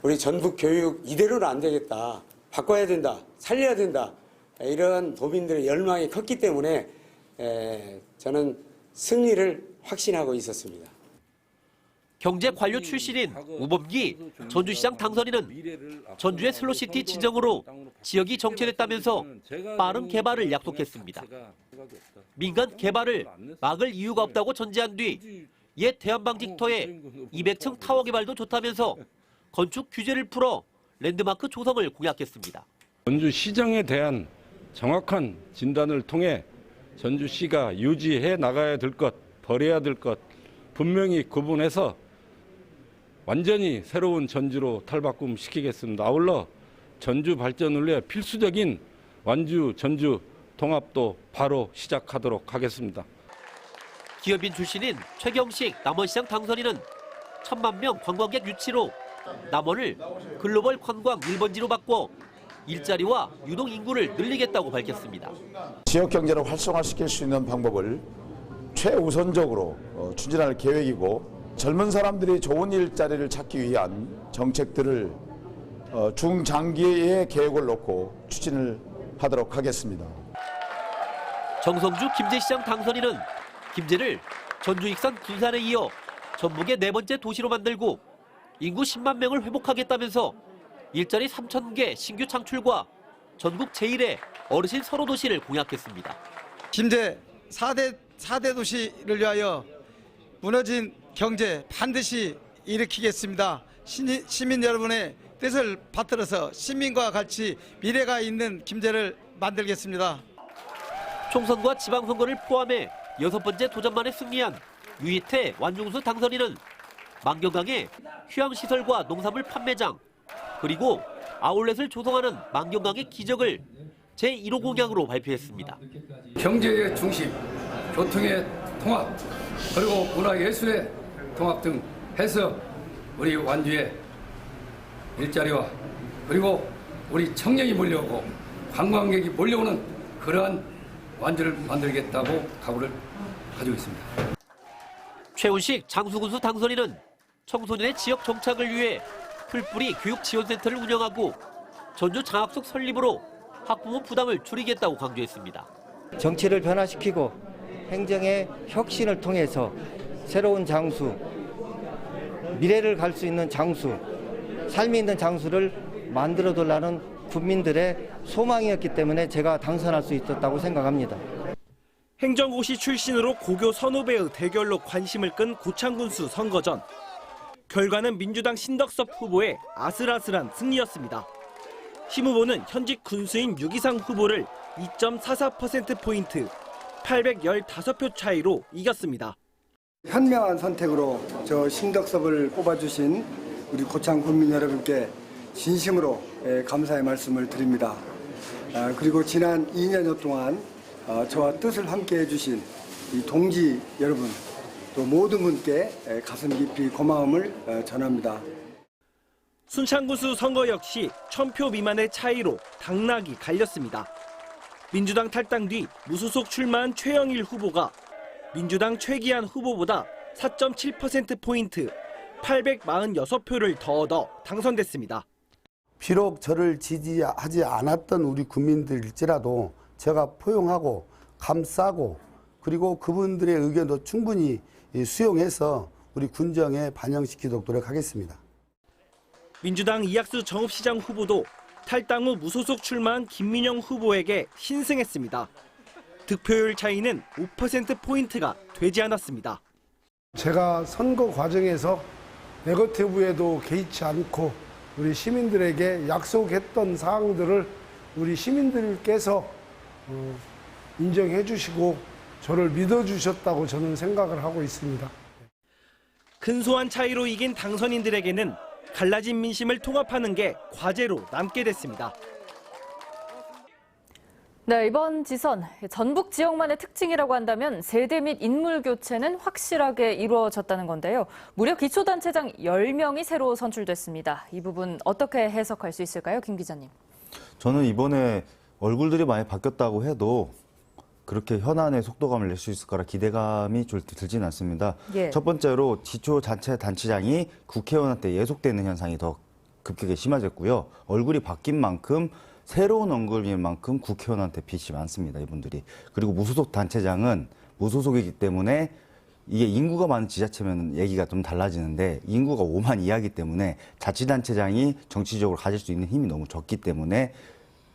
우리 전북 교육 이대로는 안 되겠다. 바꿔야 된다. 살려야 된다. 이런 도민들의 열망이 컸기 때문에 저는 승리를 확신하고 있었습니다. 경제 관료 출신인 우범기 전주시장 당선인은 전주의 슬로시티 지정으로 지역이 정체됐다면서 빠른 개발을 약속했습니다. 민간 개발을 막을 이유가 없다고 전제한 뒤 옛 대한방직터에 200층 타워 개발도 좋다면서 건축 규제를 풀어 랜드마크 조성을 공약했습니다. 전주시정에 대한 정확한 진단을 통해 전주시가 유지해 나가야 될 것, 버려야 될 것 분명히 구분해서 완전히 새로운 전주로 탈바꿈시키겠습니다. 아울러 전주 발전을 위해 필수적인 완주, 전주 통합도 바로 시작하도록 하겠습니다. 기업인 출신인 최경식 남원시장 당선인은 1,000만 명 관광객 유치로 남원을 글로벌 관광 1번지로 바꿔 일자리와 유동 인구를 늘리겠다고 밝혔습니다. 지역 경제를 활성화시킬 수 있는 방법을 최우선적으로 추진할 계획이고 젊은 사람들이 좋은 일자리를 찾기 위한 정책들을 중장기의 계획을 놓고 추진을 하도록 하겠습니다. 정성주 김제시장 당선인은 김제를 전주 익산 군산에 이어 전북의 4번째 도시로 만들고 인구 10만 명을 회복하겠다면서 일자리 3,000개 신규 창출과 전국 제1의 어르신 서로 도시를 공약했습니다. 김제 4대 도시를 위하여 무너진 경제 반드시 일으키겠습니다. 시민 여러분의 뜻을 받들어서 시민과 같이 미래가 있는 김제를 만들겠습니다. 총선과 지방선거를 포함해 6번째 도전만에 승리한 유희태 완중수 당선인은 만경강에 휴양시설과 농산물 판매장 그리고 아울렛을 조성하는 만경강의 기적을 제1호 공약으로 발표했습니다. 경제의 중심, 교통의 통합, 그리고 문화예술의 통합 등 해서 우리 완주의 일자리와 그리고 우리 청년이 몰려오고 관광객이 몰려오는 그러한 완주를 만들겠다고 각오를 가지고 있습니다. 최훈식 장수군수 당선인은 청소년의 지역 정착을 위해 풀뿌리 교육지원센터를 운영하고 전주 장학숙 설립으로 학부모 부담을 줄이겠다고 강조했습니다. 정치를 변화시키고 행정의 혁신을 통해서 새로운 장수, 미래를 갈 수 있는 장수, 삶이 있는 장수를 만들어달라는 국민들의 소망이었기 때문에 제가 당선할 수 있었다고 생각합니다. 행정고시 출신으로 고교 선후배의 대결로 관심을 끈 고창군수 선거전. 결과는 민주당 신덕섭 후보의 아슬아슬한 승리였습니다. 심 후보는 현직 군수인 유기상 후보를 2.44%포인트, 815표 차이로 이겼습니다. 현명한 선택으로 저 신덕섭을 뽑아주신 우리 고창 국민 여러분께 진심으로 감사의 말씀을 드립니다. 그리고 지난 2년여 동안 저와 뜻을 함께 해주신 이 동지 여러분, 또 모든 분께 가슴 깊이 고마움을 전합니다. 순창군수 선거 역시 1000표 미만의 차이로 당락이 갈렸습니다. 민주당 탈당 뒤 무소속 출마한 최영일 후보가 민주당 최기한 후보보다 4.7%포인트 846표를 더 얻어 당선됐습니다. 비록 저를 지지하지 않았던 우리 국민들일지라도 제가 포용하고 감싸고 그리고 그분들의 의견도 충분히 수용해서 우리 군정에 반영시키도록 노력하겠습니다. 민주당 이학수 정읍시장 후보도 탈당 후 무소속 출마한 김민영 후보에게 신승했습니다. 득표율 차이는 5%포인트가 되지 않았습니다. 제가 선거 과정에서 네거티브에도 개의치 않고 우리 시민들에게 약속했던 사항들을 우리 시민들께서 인정해 주시고 저를 믿어주셨다고 저는 생각을 하고 있습니다. 근소한 차이로 이긴 당선인들에게는 갈라진 민심을 통합하는 게 과제로 남게 됐습니다. 네, 이번 지선 전북 지역만의 특징이라고 한다면 세대 및 인물 교체는 확실하게 이루어졌다는 건데요. 무려 기초단체장 10명이 새로 선출됐습니다. 이 부분 어떻게 해석할 수 있을까요, 김 기자님? 저는 이번에 얼굴들이 많이 바뀌었다고 해도 그렇게 현안의 속도감을 낼 수 있을 거라 기대감이 들지는 않습니다. 예. 첫 번째로 지초자치단체장이 국회의원한테 예속되는 현상이 더 급격히 심해졌고요. 얼굴이 바뀐 만큼 새로운 언급인 만큼 국회의원한테 빚이 많습니다, 이분들이. 그리고 무소속 단체장은 무소속이기 때문에 이게 인구가 많은 지자체면 얘기가 좀 달라지는데 인구가 5만 이하이기 때문에 자치단체장이 정치적으로 가질 수 있는 힘이 너무 적기 때문에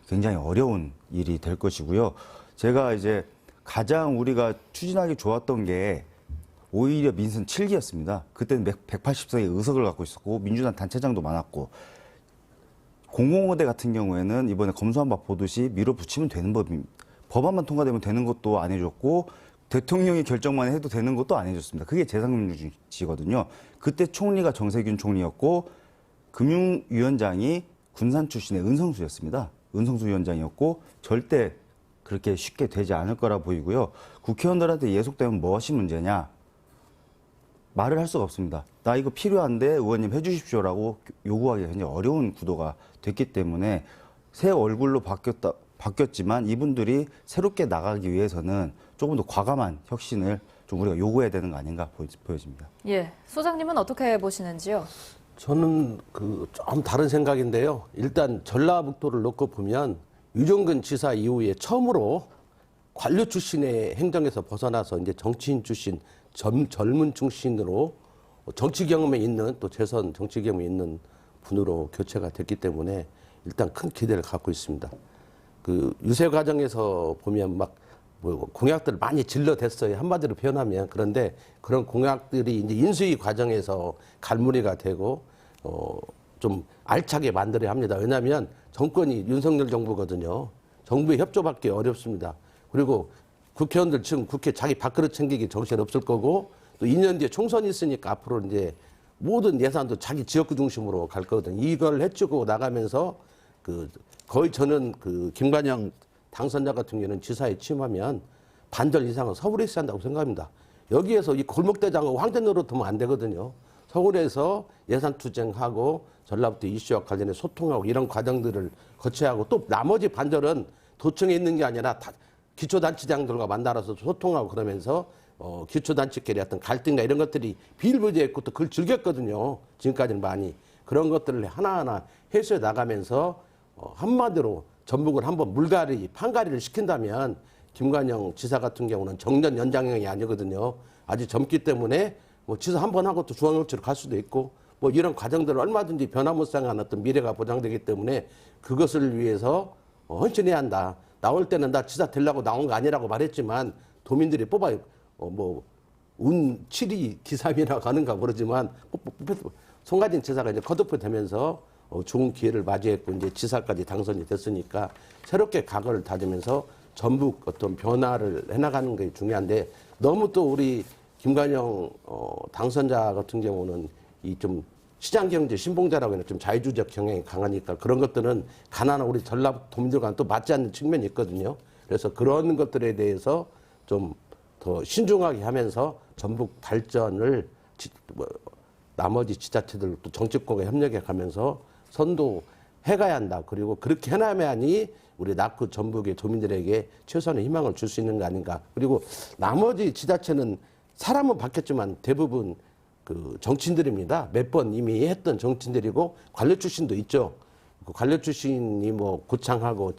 굉장히 어려운 일이 될 것이고요. 제가 이제 가장 우리가 추진하기 좋았던 게 오히려 민선 7기였습니다. 그때는 180석의 의석을 갖고 있었고 민주당 단체장도 많았고 공공의대 같은 경우에는 이번에 검수한 바 보듯이 밀어붙이면 되는 법입니다. 법안만 통과되면 되는 것도 안 해줬고 대통령이 결정만 해도 되는 것도 안 해줬습니다. 그게 재상민주주의거든요. 그때 총리가 정세균 총리였고 금융위원장이 군산 출신의 은성수였습니다. 은성수 위원장이었고 절대 그렇게 쉽게 되지 않을 거라 보이고요. 국회의원들한테 예속되면 무엇이 문제냐? 말을 할 수가 없습니다. 나 이거 필요한데 의원님 해주십시오라고 요구하기가 굉장히 어려운 구도가 됐기 때문에 새 얼굴로 바뀌었지만 이분들이 새롭게 나가기 위해서는 조금 더 과감한 혁신을 좀 우리가 요구해야 되는 거 아닌가 보여집니다. 예, 소장님은 어떻게 보시는지요? 저는 좀 다른 생각인데요. 일단 전라북도를 놓고 보면 유정근 지사 이후에 처음으로 관료 출신의 행정에서 벗어나서 이제 정치인 출신, 젊은 출신으로 정치 경험에 있는 또 재선 정치 경험이 있는 분으로 교체가 됐기 때문에 일단 큰 기대를 갖고 있습니다. 그 유세 과정에서 보면 막 공약들 많이 질러댔어요. 한마디로 표현하면. 그런데 그런 공약들이 이제 인수위 과정에서 갈무리가 되고 좀 알차게 만들어야 합니다. 왜냐하면 정권이 윤석열 정부거든요. 정부의 협조받기 어렵습니다. 그리고 국회의원들 지금 국회 자기 밥그릇 챙기기 정신 없을 거고 또 2년 뒤에 총선이 있으니까 앞으로 이제 모든 예산도 자기 지역구 중심으로 갈 거거든요. 이걸 해주고 나가면서 거의 저는 김관영 당선자 같은 경우는 지사에 취임하면 반절 이상은 서울에서 한다고 생각합니다. 여기에서 이 골목대장하고 황제 노릇하면 안 되거든요. 서울에서 예산 투쟁하고 전라북도 이슈와 관련해 소통하고 이런 과정들을 거쳐야 하고 또 나머지 반절은 도청에 있는 게 아니라 기초단체장들과 만나서 소통하고 그러면서 기초단체끼리 어떤 갈등과 이런 것들이 비일비재했고 또 그걸 즐겼거든요. 지금까지는 많이. 그런 것들을 하나하나 해소해 나가면서 한마디로 전북을 한번 판가리를 시킨다면 김관영 지사 같은 경우는 정년 연장형이 아니거든요. 아주 젊기 때문에 지사 한 번 하고 또 중앙정치로 갈 수도 있고 이런 과정들을 얼마든지 변화무쌍한 어떤 미래가 보장되기 때문에 그것을 위해서 헌신해야 한다. 나올 때는 나 지사 되려고 나온 거 아니라고 말했지만 도민들이 뽑아요. 운 7위 기삼이라고 하는가 모르지만 송가진 지사가 이제 컷오프 되면서 좋은 기회를 맞이했고 이제 지사까지 당선이 됐으니까 새롭게 각오를 다지면서 전북 어떤 변화를 해나가는 게 중요한데 너무 또 우리 김관영 당선자 같은 경우는 이 좀 시장경제 신봉자라고 하는 좀 자유주의적 경향이 강하니까 그런 것들은 가난한 우리 전라도민들과는 또 맞지 않는 측면이 있거든요. 그래서 그런 것들에 대해서 좀 더 신중하게 하면서 전북 발전을 나머지 지자체들도 정치권과 협력해 가면서 선도해가야 한다. 그리고 그렇게 해나야만이 우리 낙후 전북의 도민들에게 최소한의 희망을 줄 수 있는 거 아닌가. 그리고 나머지 지자체는 사람은 바뀌었지만 대부분 그 정치인들입니다. 몇 번 이미 했던 정치인들이고 관료 출신도 있죠. 그 관료 출신이 뭐 고창하고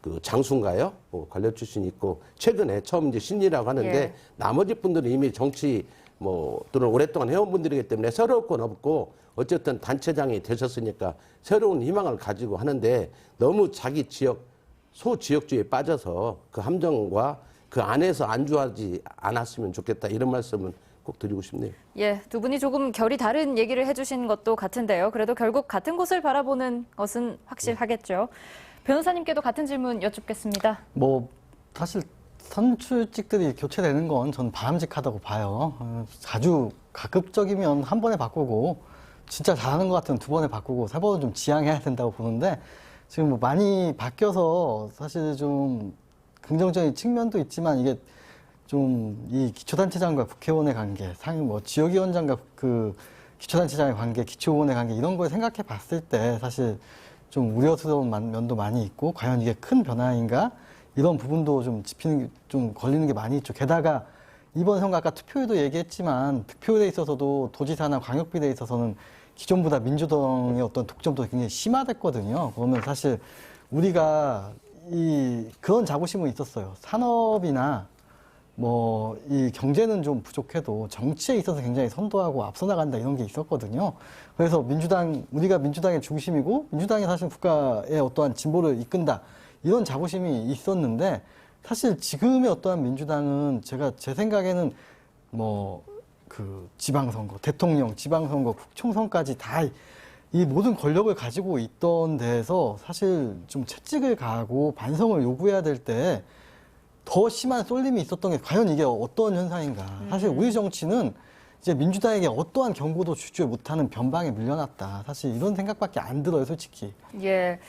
그 장수인가요? 관료 출신이 있고 최근에 처음 이제 신이라고 하는데 예. 나머지 분들은 이미 정치 뭐 또는 오랫동안 해온 분들이기 때문에 새로울 건 없고 어쨌든 단체장이 되셨으니까 새로운 희망을 가지고 하는데 너무 자기 지역 소지역주의에 빠져서 그 함정과 그 안에서 안주하지 않았으면 좋겠다 이런 말씀은 꼭 드리고 싶네요. 예, 두 분이 조금 결이 다른 얘기를 해주신 것도 같은데요. 그래도 결국 같은 곳을 바라보는 것은 확실하겠죠. 변호사님께도 같은 질문 여쭙겠습니다. 뭐 사실 선출직들이 교체되는 건 전 바람직하다고 봐요. 자주 가급적이면 한 번에 바꾸고 진짜 잘하는 것 같으면 두 번에 바꾸고 세 번은 좀 지양해야 된다고 보는데 지금 뭐 많이 바뀌어서 사실 좀 긍정적인 측면도 있지만 이게 좀 이 기초단체장과 국회의원의 관계, 뭐 지역위원장과 그 기초단체장의 관계, 기초의원의 관계 이런 걸 생각해 봤을 때 사실 좀 우려스러운 면도 많이 있고 과연 이게 큰 변화인가 이런 부분도 좀 짚히는 좀 걸리는 게 많이 있죠. 게다가 이번 선거 아까 투표율도 얘기했지만 득표율에 있어서도 도지사나 광역비례에 있어서는 기존보다 민주당의 어떤 독점도 굉장히 심화됐거든요. 그러면 사실 우리가 그런 자부심은 있었어요. 산업이나 뭐 이 경제는 좀 부족해도 정치에 있어서 굉장히 선도하고 앞서 나간다 이런 게 있었거든요. 그래서 우리가 민주당의 중심이고 민주당이 사실 국가의 어떠한 진보를 이끈다 이런 자부심이 있었는데 사실 지금의 어떠한 민주당은 제 생각에는 뭐 그 지방선거, 대통령, 지방선거, 국총선까지 다 이 모든 권력을 가지고 있던 데에서 사실 좀 채찍을 가하고 반성을 요구해야 될 때 더 심한 쏠림이 있었던 게 과연 이게 어떤 현상인가. 사실 우리 정치는 이제 민주당에게 어떠한 경고도 주지 못하는 변방에 밀려났다. 사실 이런 생각밖에 안 들어요, 솔직히. 예.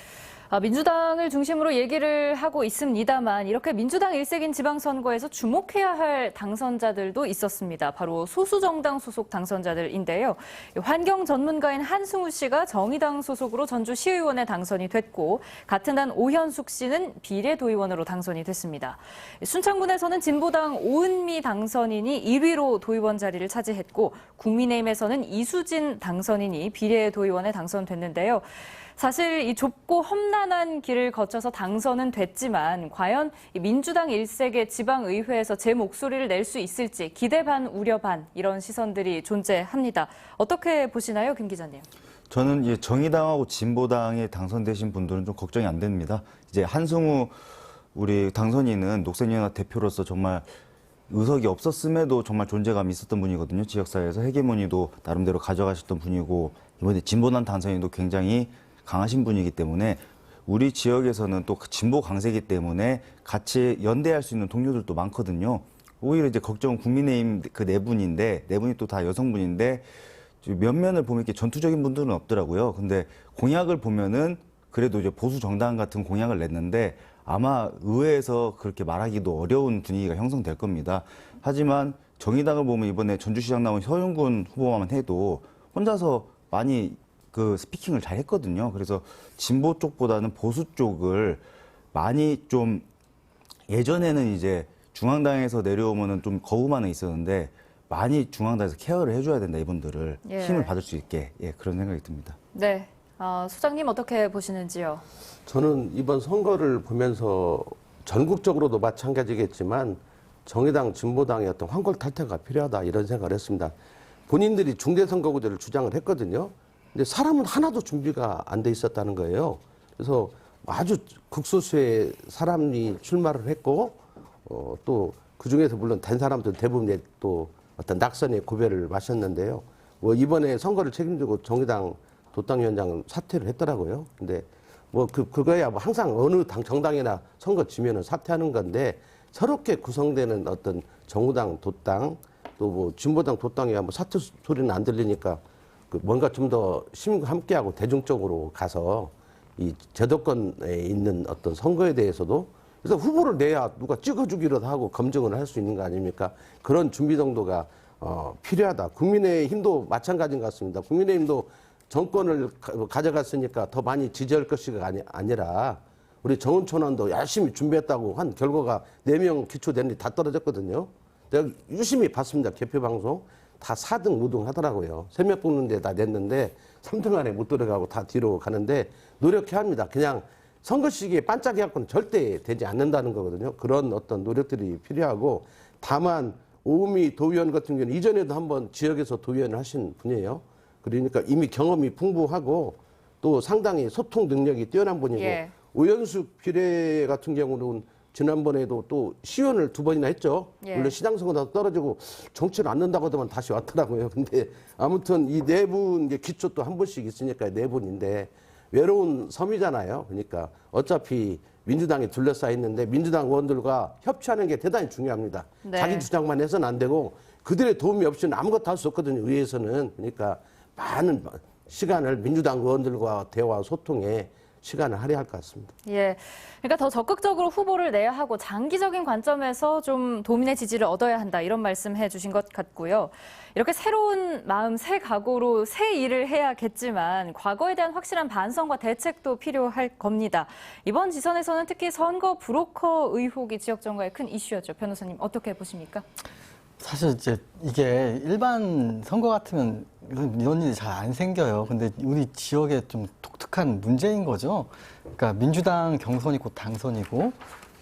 민주당을 중심으로 얘기를 하고 있습니다만 이렇게 민주당 일색인 지방선거에서 주목해야 할 당선자들도 있었습니다. 바로 소수정당 소속 당선자들인데요. 환경 전문가인 한승우 씨가 정의당 소속으로 전주 시의원에 당선이 됐고 같은 한 오현숙 씨는 비례도의원으로 당선이 됐습니다. 순창군에서는 진보당 오은미 당선인이 1위로 도의원 자리를 차지했고 국민의힘에서는 이수진 당선인이 비례도의원에 당선됐는데요. 사실 이 좁고 험난한 길을 거쳐서 당선은 됐지만 과연 민주당 일색의 지방의회에서 제 목소리를 낼 수 있을지 기대 반 우려 반 이런 시선들이 존재합니다. 어떻게 보시나요, 김 기자님? 저는 정의당하고 진보당에 당선되신 분들은 좀 걱정이 안 됩니다. 이제 한승우 우리 당선인은 녹색연합 대표로서 정말 의석이 없었음에도 정말 존재감이 있었던 분이거든요. 지역사회에서 헤게모니도 나름대로 가져가셨던 분이고 이번에 진보당 당선인도 굉장히 강하신 분이기 때문에 우리 지역에서는 또 진보 강세이기 때문에 같이 연대할 수 있는 동료들도 많거든요. 오히려 이제 걱정은 국민의힘 그 네 분이 또 다 여성분인데 면면을 보면 이렇게 전투적인 분들은 없더라고요. 근데 공약을 보면은 그래도 이제 보수 정당 같은 공약을 냈는데 아마 의회에서 그렇게 말하기도 어려운 분위기가 형성될 겁니다. 하지만 정의당을 보면 이번에 전주시장 나온 서윤군 후보만 해도 혼자서 많이 그 스피킹을 잘 했거든요. 그래서 진보 쪽보다는 보수 쪽을 많이 좀 예전에는 이제 중앙당에서 내려오면은 좀 거부만은 있었는데 많이 중앙당에서 케어를 해줘야 된다 이분들을 힘을 받을 수 있게 그런 생각이 듭니다. 네, 소장님 어떻게 보시는지요? 저는 이번 선거를 보면서 전국적으로도 마찬가지겠지만 정의당, 진보당의 어떤 황골탈퇴가 필요하다 이런 생각을 했습니다. 본인들이 중대선거구제를 주장을 했거든요. 근데 사람은 하나도 준비가 안 돼 있었다는 거예요. 그래서 아주 극소수의 사람이 출마를 했고 또 그중에서 물론 된 사람들 대부분이 또 어떤 낙선의 고배를 마셨는데요. 뭐 이번에 선거를 책임지고 정의당 도당위원장은 사퇴를 했더라고요. 근데 뭐 그거야 뭐 항상 어느 정당이나 선거 지면은 사퇴하는 건데 새롭게 구성되는 어떤 정의당 도당 또 뭐 진보당 도당이야 뭐 사퇴 소리는 안 들리니까 뭔가 좀 더 시민과 함께하고 대중적으로 가서 이 제도권에 있는 어떤 선거에 대해서도 그래서 후보를 내야 누가 찍어주기라도 하고 검증을 할 수 있는 거 아닙니까? 그런 준비 정도가 필요하다. 국민의힘도 마찬가지인 것 같습니다. 국민의힘도 정권을 가져갔으니까 더 많이 지지할 것이가 아니라 우리 정은촌원도 열심히 준비했다고 한 결과가 4명 기초됐는데 다 떨어졌거든요. 내가 유심히 봤습니다. 개표 방송. 다 4등, 5등 하더라고요. 3명 뽑는데 다 냈는데 3등 안에 못 들어가고 다 뒤로 가는데 노력해야 합니다. 그냥 선거 시기에 반짝해갖고는 절대 되지 않는다는 거거든요. 그런 어떤 노력들이 필요하고 다만 오은미 도의원 같은 경우는 이전에도 한번 지역에서 도의원을 하신 분이에요. 그러니까 이미 경험이 풍부하고 또 상당히 소통 능력이 뛰어난 분이고 예. 오연숙 비례 같은 경우는 지난번에도 또 시의원을 2번이나 했죠. 예. 물론 시장 선거 나서 떨어지고 정치를 않는다고 하더만 다시 왔더라고요. 근데 아무튼 이 4분 이제 기초 또 한 분씩 있으니까 4분인데 외로운 섬이잖아요. 그러니까 어차피 민주당이 둘러싸여 있는데 민주당 의원들과 협치하는 게 대단히 중요합니다. 네. 자기 주장만 해서는 안 되고 그들의 도움이 없이는 아무것도 할 수 없거든요. 의회에서는. 그러니까 많은 시간을 민주당 의원들과 대화 소통에 시간을 할애할 것 같습니다. 예. 그러니까 더 적극적으로 후보를 내야 하고 장기적인 관점에서 좀 도민의 지지를 얻어야 한다. 이런 말씀해 주신 것 같고요. 이렇게 새로운 마음, 새 각오로 새 일을 해야겠지만 과거에 대한 확실한 반성과 대책도 필요할 겁니다. 이번 지선에서는 특히 선거 브로커 의혹이 지역 정가의 큰 이슈였죠. 변호사님 어떻게 보십니까? 사실 이제 이게 일반 선거 같으면 이런 일이 잘 안 생겨요. 근데 우리 지역에 좀 독특한 문제인 거죠. 그러니까 민주당 경선이 곧 당선이고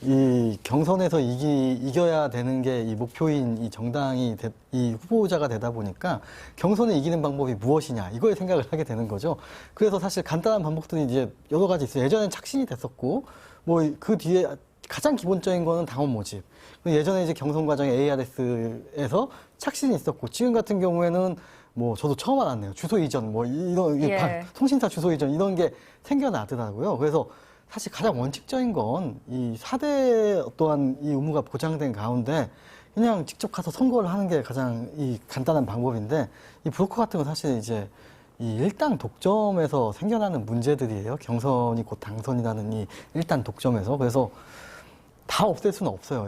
이 경선에서 이겨야 되는 게 이 목표인 이 정당이 이 후보자가 되다 보니까 경선에 이기는 방법이 무엇이냐 이거에 생각을 하게 되는 거죠. 그래서 사실 간단한 방법들이 이제 여러 가지 있어요. 예전엔 착신이 됐었고 뭐 그 뒤에 가장 기본적인 거는 당원 모집. 예전에 이제 경선 과정에 ARS에서 착신이 있었고 지금 같은 경우에는 뭐 저도 처음 알았네요. 주소 이전 뭐 이런 예. 통신사 주소 이전 이런 게 생겨나더라고요. 그래서 사실 가장 원칙적인 건 이 4대 또한 이 의무가 보장된 가운데 그냥 직접 가서 선거를 하는 게 가장 이 간단한 방법인데 이 브로커 같은 건 사실 이제 이 일당 독점에서 생겨나는 문제들이에요. 경선이 곧 당선이라는 이 일당 독점에서. 그래서 다 없앨 수는 없어요.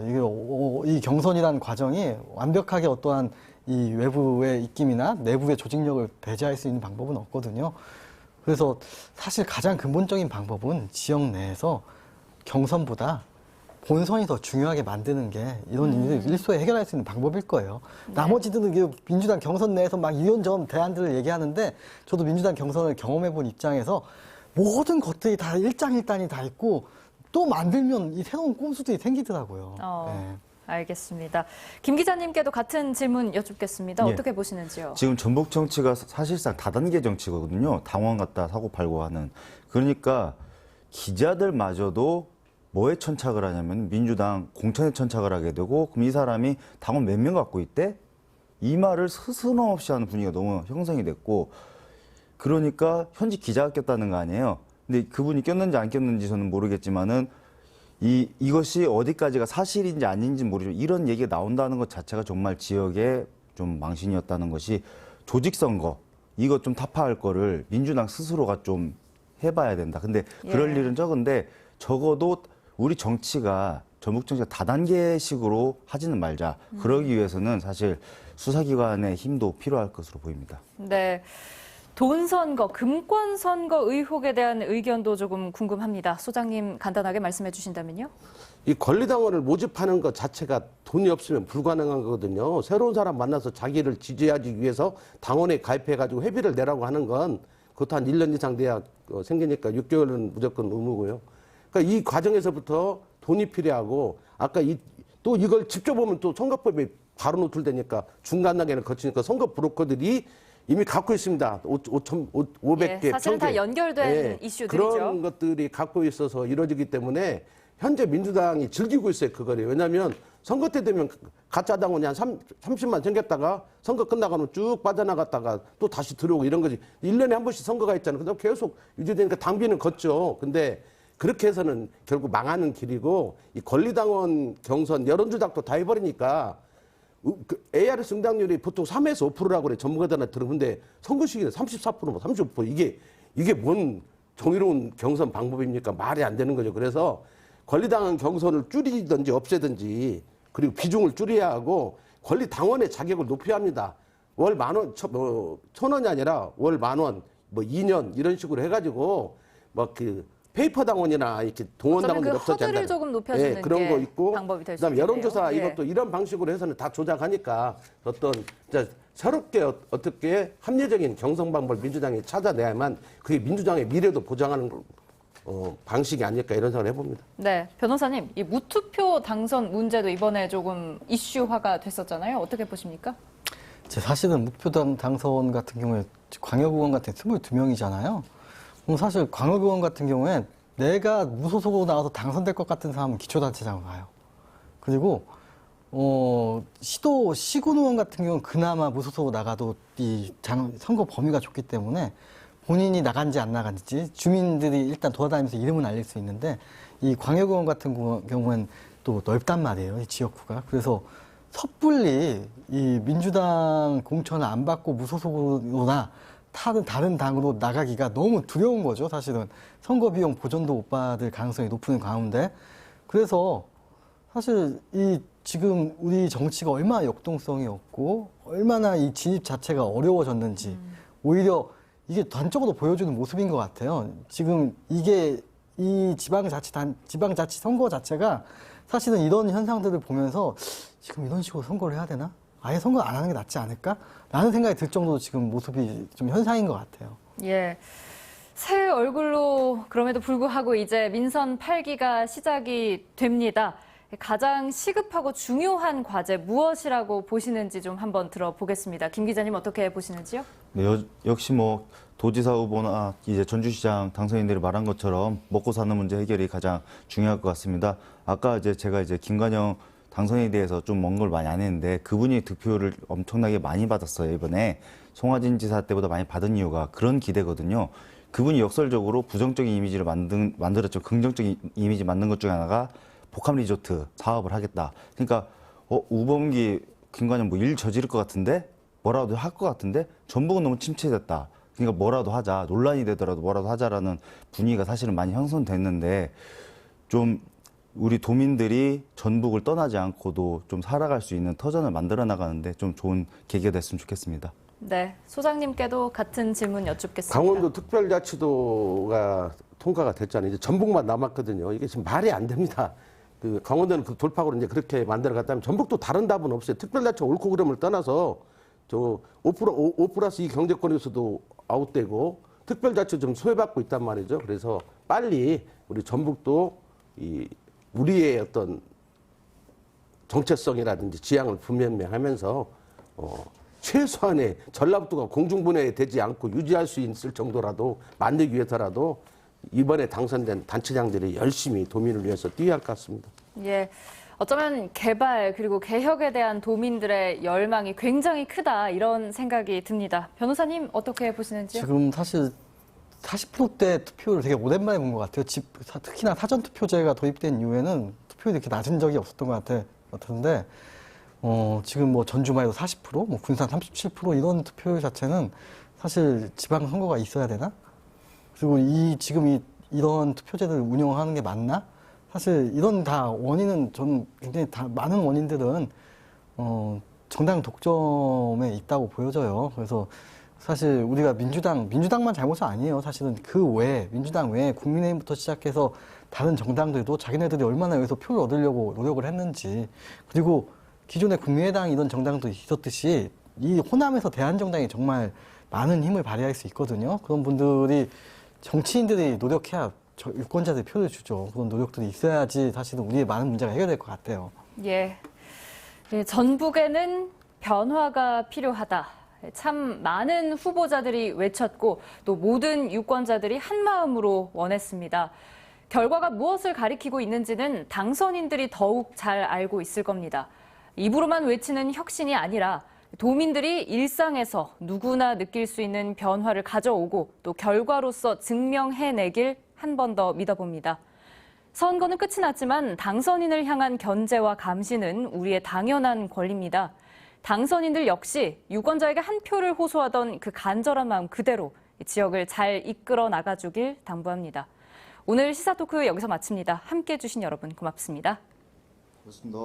이 경선이라는 과정이 완벽하게 어떠한 이 외부의 입김이나 내부의 조직력을 배제할 수 있는 방법은 없거든요. 그래서 사실 가장 근본적인 방법은 지역 내에서 경선보다 본선이 더 중요하게 만드는 게 이런 일을 일소에 해결할 수 있는 방법일 거예요. 나머지들은 민주당 경선 내에서 막 이런저런 대안들을 얘기하는데 저도 민주당 경선을 경험해본 입장에서 모든 것들이 다 일장일단이 다 있고 또 만들면 이 새로운 꼼수들이 생기더라고요. 네. 알겠습니다. 김 기자님께도 같은 질문 여쭙겠습니다. 예. 어떻게 보시는지요? 지금 전북 정치가 사실상 다단계 정치거든요. 당원 갖다 사고 팔고 하는. 그러니까 기자들마저도 뭐에 천착을 하냐면 민주당 공천에 천착을 하게 되고 그럼 이 사람이 당원 몇 명 갖고 있대? 이 말을 스스럼없이 하는 분위기가 너무 형성이 됐고 그러니까 현직 기자가 꼈다는 거 아니에요. 근데 그분이 꼈는지 안 꼈는지 저는 모르겠지만은 이것이 어디까지가 사실인지 아닌지 모르지만 이런 얘기가 나온다는 것 자체가 정말 지역에 좀 망신이었다는 것이 조직선거 이거 좀 타파할 거를 민주당 스스로가 좀 해봐야 된다. 근데 그럴 일은 적은데 적어도 우리 정치가 전북 정치가 다단계식으로 하지는 말자. 그러기 위해서는 사실 수사기관의 힘도 필요할 것으로 보입니다. 네. 돈 선거, 금권 선거 의혹에 대한 의견도 조금 궁금합니다. 소장님 간단하게 말씀해 주신다면요. 이 권리당원을 모집하는 것 자체가 돈이 없으면 불가능한 거거든요. 새로운 사람 만나서 자기를 지지하기 위해서 당원에 가입해가지고 회비를 내라고 하는 건 그것도 한 1년 이상 돼야 생기니까 6개월은 무조건 의무고요. 그러니까 이 과정에서부터 돈이 필요하고 아까 또 이걸 직접 보면 또 선거법이 바로 노출되니까 중간 단계를 거치니까 선거 브로커들이 이미 갖고 있습니다. 500개, 사실은 다 연결된 이슈들이죠. 그런 것들이 갖고 있어서 이루어지기 때문에 현재 민주당이 즐기고 있어요, 그거를. 왜냐하면 선거 때 되면 가짜 당원이 한 30만 생겼다가 선거 끝나가면 쭉 빠져나갔다가 또 다시 들어오고 이런 거지. 1년에 한 번씩 선거가 있잖아요. 근데 계속 유지되니까 당비는 걷죠. 근데 그렇게 해서는 결국 망하는 길이고 이 권리당원 경선 여론조작도 다 해버리니까 AR 응답률이 보통 3에서 5%라고 그래. 전문가들한테 들었는데 선거 시기에 34%, 35%. 이게 뭔 정의로운 경선 방법입니까? 말이 안 되는 거죠. 그래서 권리당원 경선을 줄이든지 없애든지 그리고 비중을 줄여야 하고 권리당원의 자격을 높여야 합니다. 월 10,000원, 1,000원이 아니라 월 10,000원, 뭐 2년 이런 식으로 해가지고 뭐 그 페이퍼 당원이나 이렇게 동원 당원들이 그 없어지 허들을 않나요? 조금 높여주는 그런 게 거 있고 방법이 될 수 그다음에 있겠네요. 여론조사 예. 이것도 이런 방식으로 해서는 다 조작하니까 어떤 진짜 새롭게 어떻게 합리적인 경선 방법을 민주당이 찾아내야만 그게 민주당의 미래도 보장하는 방식이 아닐까 이런 생각을 해봅니다. 네, 변호사님, 이 무투표 당선 문제도 이번에 조금 이슈화가 됐었잖아요. 어떻게 보십니까? 사실은 무투표 당선 같은 경우에 광역의원 같은 22명이잖아요. 그럼 사실 광역의원 같은 경우에 내가 무소속으로 나와서 당선될 것 같은 사람은 기초단체장으로 가요. 그리고 시군 의원 같은 경우는 그나마 무소속으로 나가도 이 선거 범위가 좁기 때문에 본인이 나간지 안 나간지 주민들이 일단 돌아다니면서 이름은 알릴 수 있는데 이 광역의원 같은 경우엔 또 넓단 말이에요. 이 지역구가. 그래서 섣불리 이 민주당 공천을 안 받고 무소속으로나 다른 당으로 나가기가 너무 두려운 거죠. 사실은 선거 비용 보전도 못 받을 가능성이 높은 가운데 그래서 사실 이 지금 우리 정치가 얼마나 역동성이 없고 얼마나 이 진입 자체가 어려워졌는지 오히려 이게 단적으로 보여주는 모습인 것 같아요. 지금 이게 이 지방자치 선거 자체가 사실은 이런 현상들을 보면서 지금 이런 식으로 선거를 해야 되나? 아예 선거 안 하는 게 낫지 않을까? 라는 생각이 들 정도로 지금 모습이 좀 현상인 것 같아요. 예. 새 얼굴로 그럼에도 불구하고 이제 민선 8기가 시작이 됩니다. 가장 시급하고 중요한 과제 무엇이라고 보시는지 좀 한번 들어보겠습니다. 김 기자님 어떻게 보시는지요? 네, 역시 뭐 도지사 후보나 이제 전주시장 당선인들이 말한 것처럼 먹고 사는 문제 해결이 가장 중요할 것 같습니다. 아까 제가 김관영 당선에 대해서 좀 먼 걸 많이 안 했는데 그분이 득표를 엄청나게 많이 받았어요. 이번에 송하진 지사 때보다 많이 받은 이유가 그런 기대거든요. 그분이 역설적으로 부정적인 이미지를 만들었죠. 긍정적인 이미지 만든 것 중에 하나가 복합 리조트 사업을 하겠다. 그러니까 우범기 김관영 뭐 일 저지를 것 같은데 뭐라도 할 것 같은데 전북은 너무 침체됐다. 그러니까 뭐라도 하자. 논란이 되더라도 뭐라도 하자라는 분위기가 사실은 많이 형성됐는데 좀 우리 도민들이 전북을 떠나지 않고도 좀 살아갈 수 있는 터전을 만들어 나가는데 좀 좋은 계기가 됐으면 좋겠습니다. 네, 소장님께도 같은 질문 여쭙겠습니다. 강원도 특별자치도가 통과가 됐잖아요. 이제 전북만 남았거든요. 이게 지금 말이 안 됩니다. 그 강원도는 그 돌파구로 이제 그렇게 만들어 갔다면 전북도 다른 답은 없어요. 특별자치 옳고 그름을 떠나서 저 5+2 경제권에서도 아웃되고 특별자치 좀 소외받고 있단 말이죠. 그래서 빨리 우리 전북도 우리의 어떤 정체성이라든지 지향을 분명하면서 최소한의 전라북도가 공중분해되지 않고 유지할 수 있을 정도라도 만들기 위해서라도 이번에 당선된 단체장들이 열심히 도민을 위해서 뛰어야 할 것 같습니다. 예. 어쩌면 개발 그리고 개혁에 대한 도민들의 열망이 굉장히 크다 이런 생각이 듭니다. 변호사님 어떻게 보시는지요? 지금 사실 40%대 투표를 되게 오랜만에 본 것 같아요. 특히나 사전투표제가 도입된 이후에는 투표율이 이렇게 낮은 적이 없었던 것 같은데 지금 뭐 전주만 해도 40%, 뭐 군산 37% 이런 투표율 자체는 사실 지방선거가 있어야 되나? 그리고 지금 이런 투표제를 운영하는 게 맞나? 사실 이런 다 원인은 저는 굉장히 많은 원인들은 정당 독점에 있다고 보여져요. 그래서 사실 우리가 민주당만 잘못은 아니에요. 사실은 그 외에 민주당 외에 국민의힘부터 시작해서 다른 정당들도 자기네들이 얼마나 여기서 표를 얻으려고 노력을 했는지 그리고 기존에 국민의당 이런 정당도 있었듯이 이 호남에서 대한정당이 정말 많은 힘을 발휘할 수 있거든요. 그런 분들이 정치인들이 노력해야 유권자들이 표를 주죠. 그런 노력들이 있어야지 사실은 우리의 많은 문제가 해결될 것 같아요. 예. 전북에는 변화가 필요하다. 참 많은 후보자들이 외쳤고 또 모든 유권자들이 한마음으로 원했습니다. 결과가 무엇을 가리키고 있는지는 당선인들이 더욱 잘 알고 있을 겁니다. 입으로만 외치는 혁신이 아니라 도민들이 일상에서 누구나 느낄 수 있는 변화를 가져오고 또 결과로서 증명해내길 한 번 더 믿어봅니다. 선거는 끝이 났지만 당선인을 향한 견제와 감시는 우리의 당연한 권리입니다. 당선인들 역시 유권자에게 한 표를 호소하던 그 간절한 마음 그대로 지역을 잘 이끌어 나가주길 당부합니다. 오늘 시사토크 여기서 마칩니다. 함께해 주신 여러분 고맙습니다. 고맙습니다.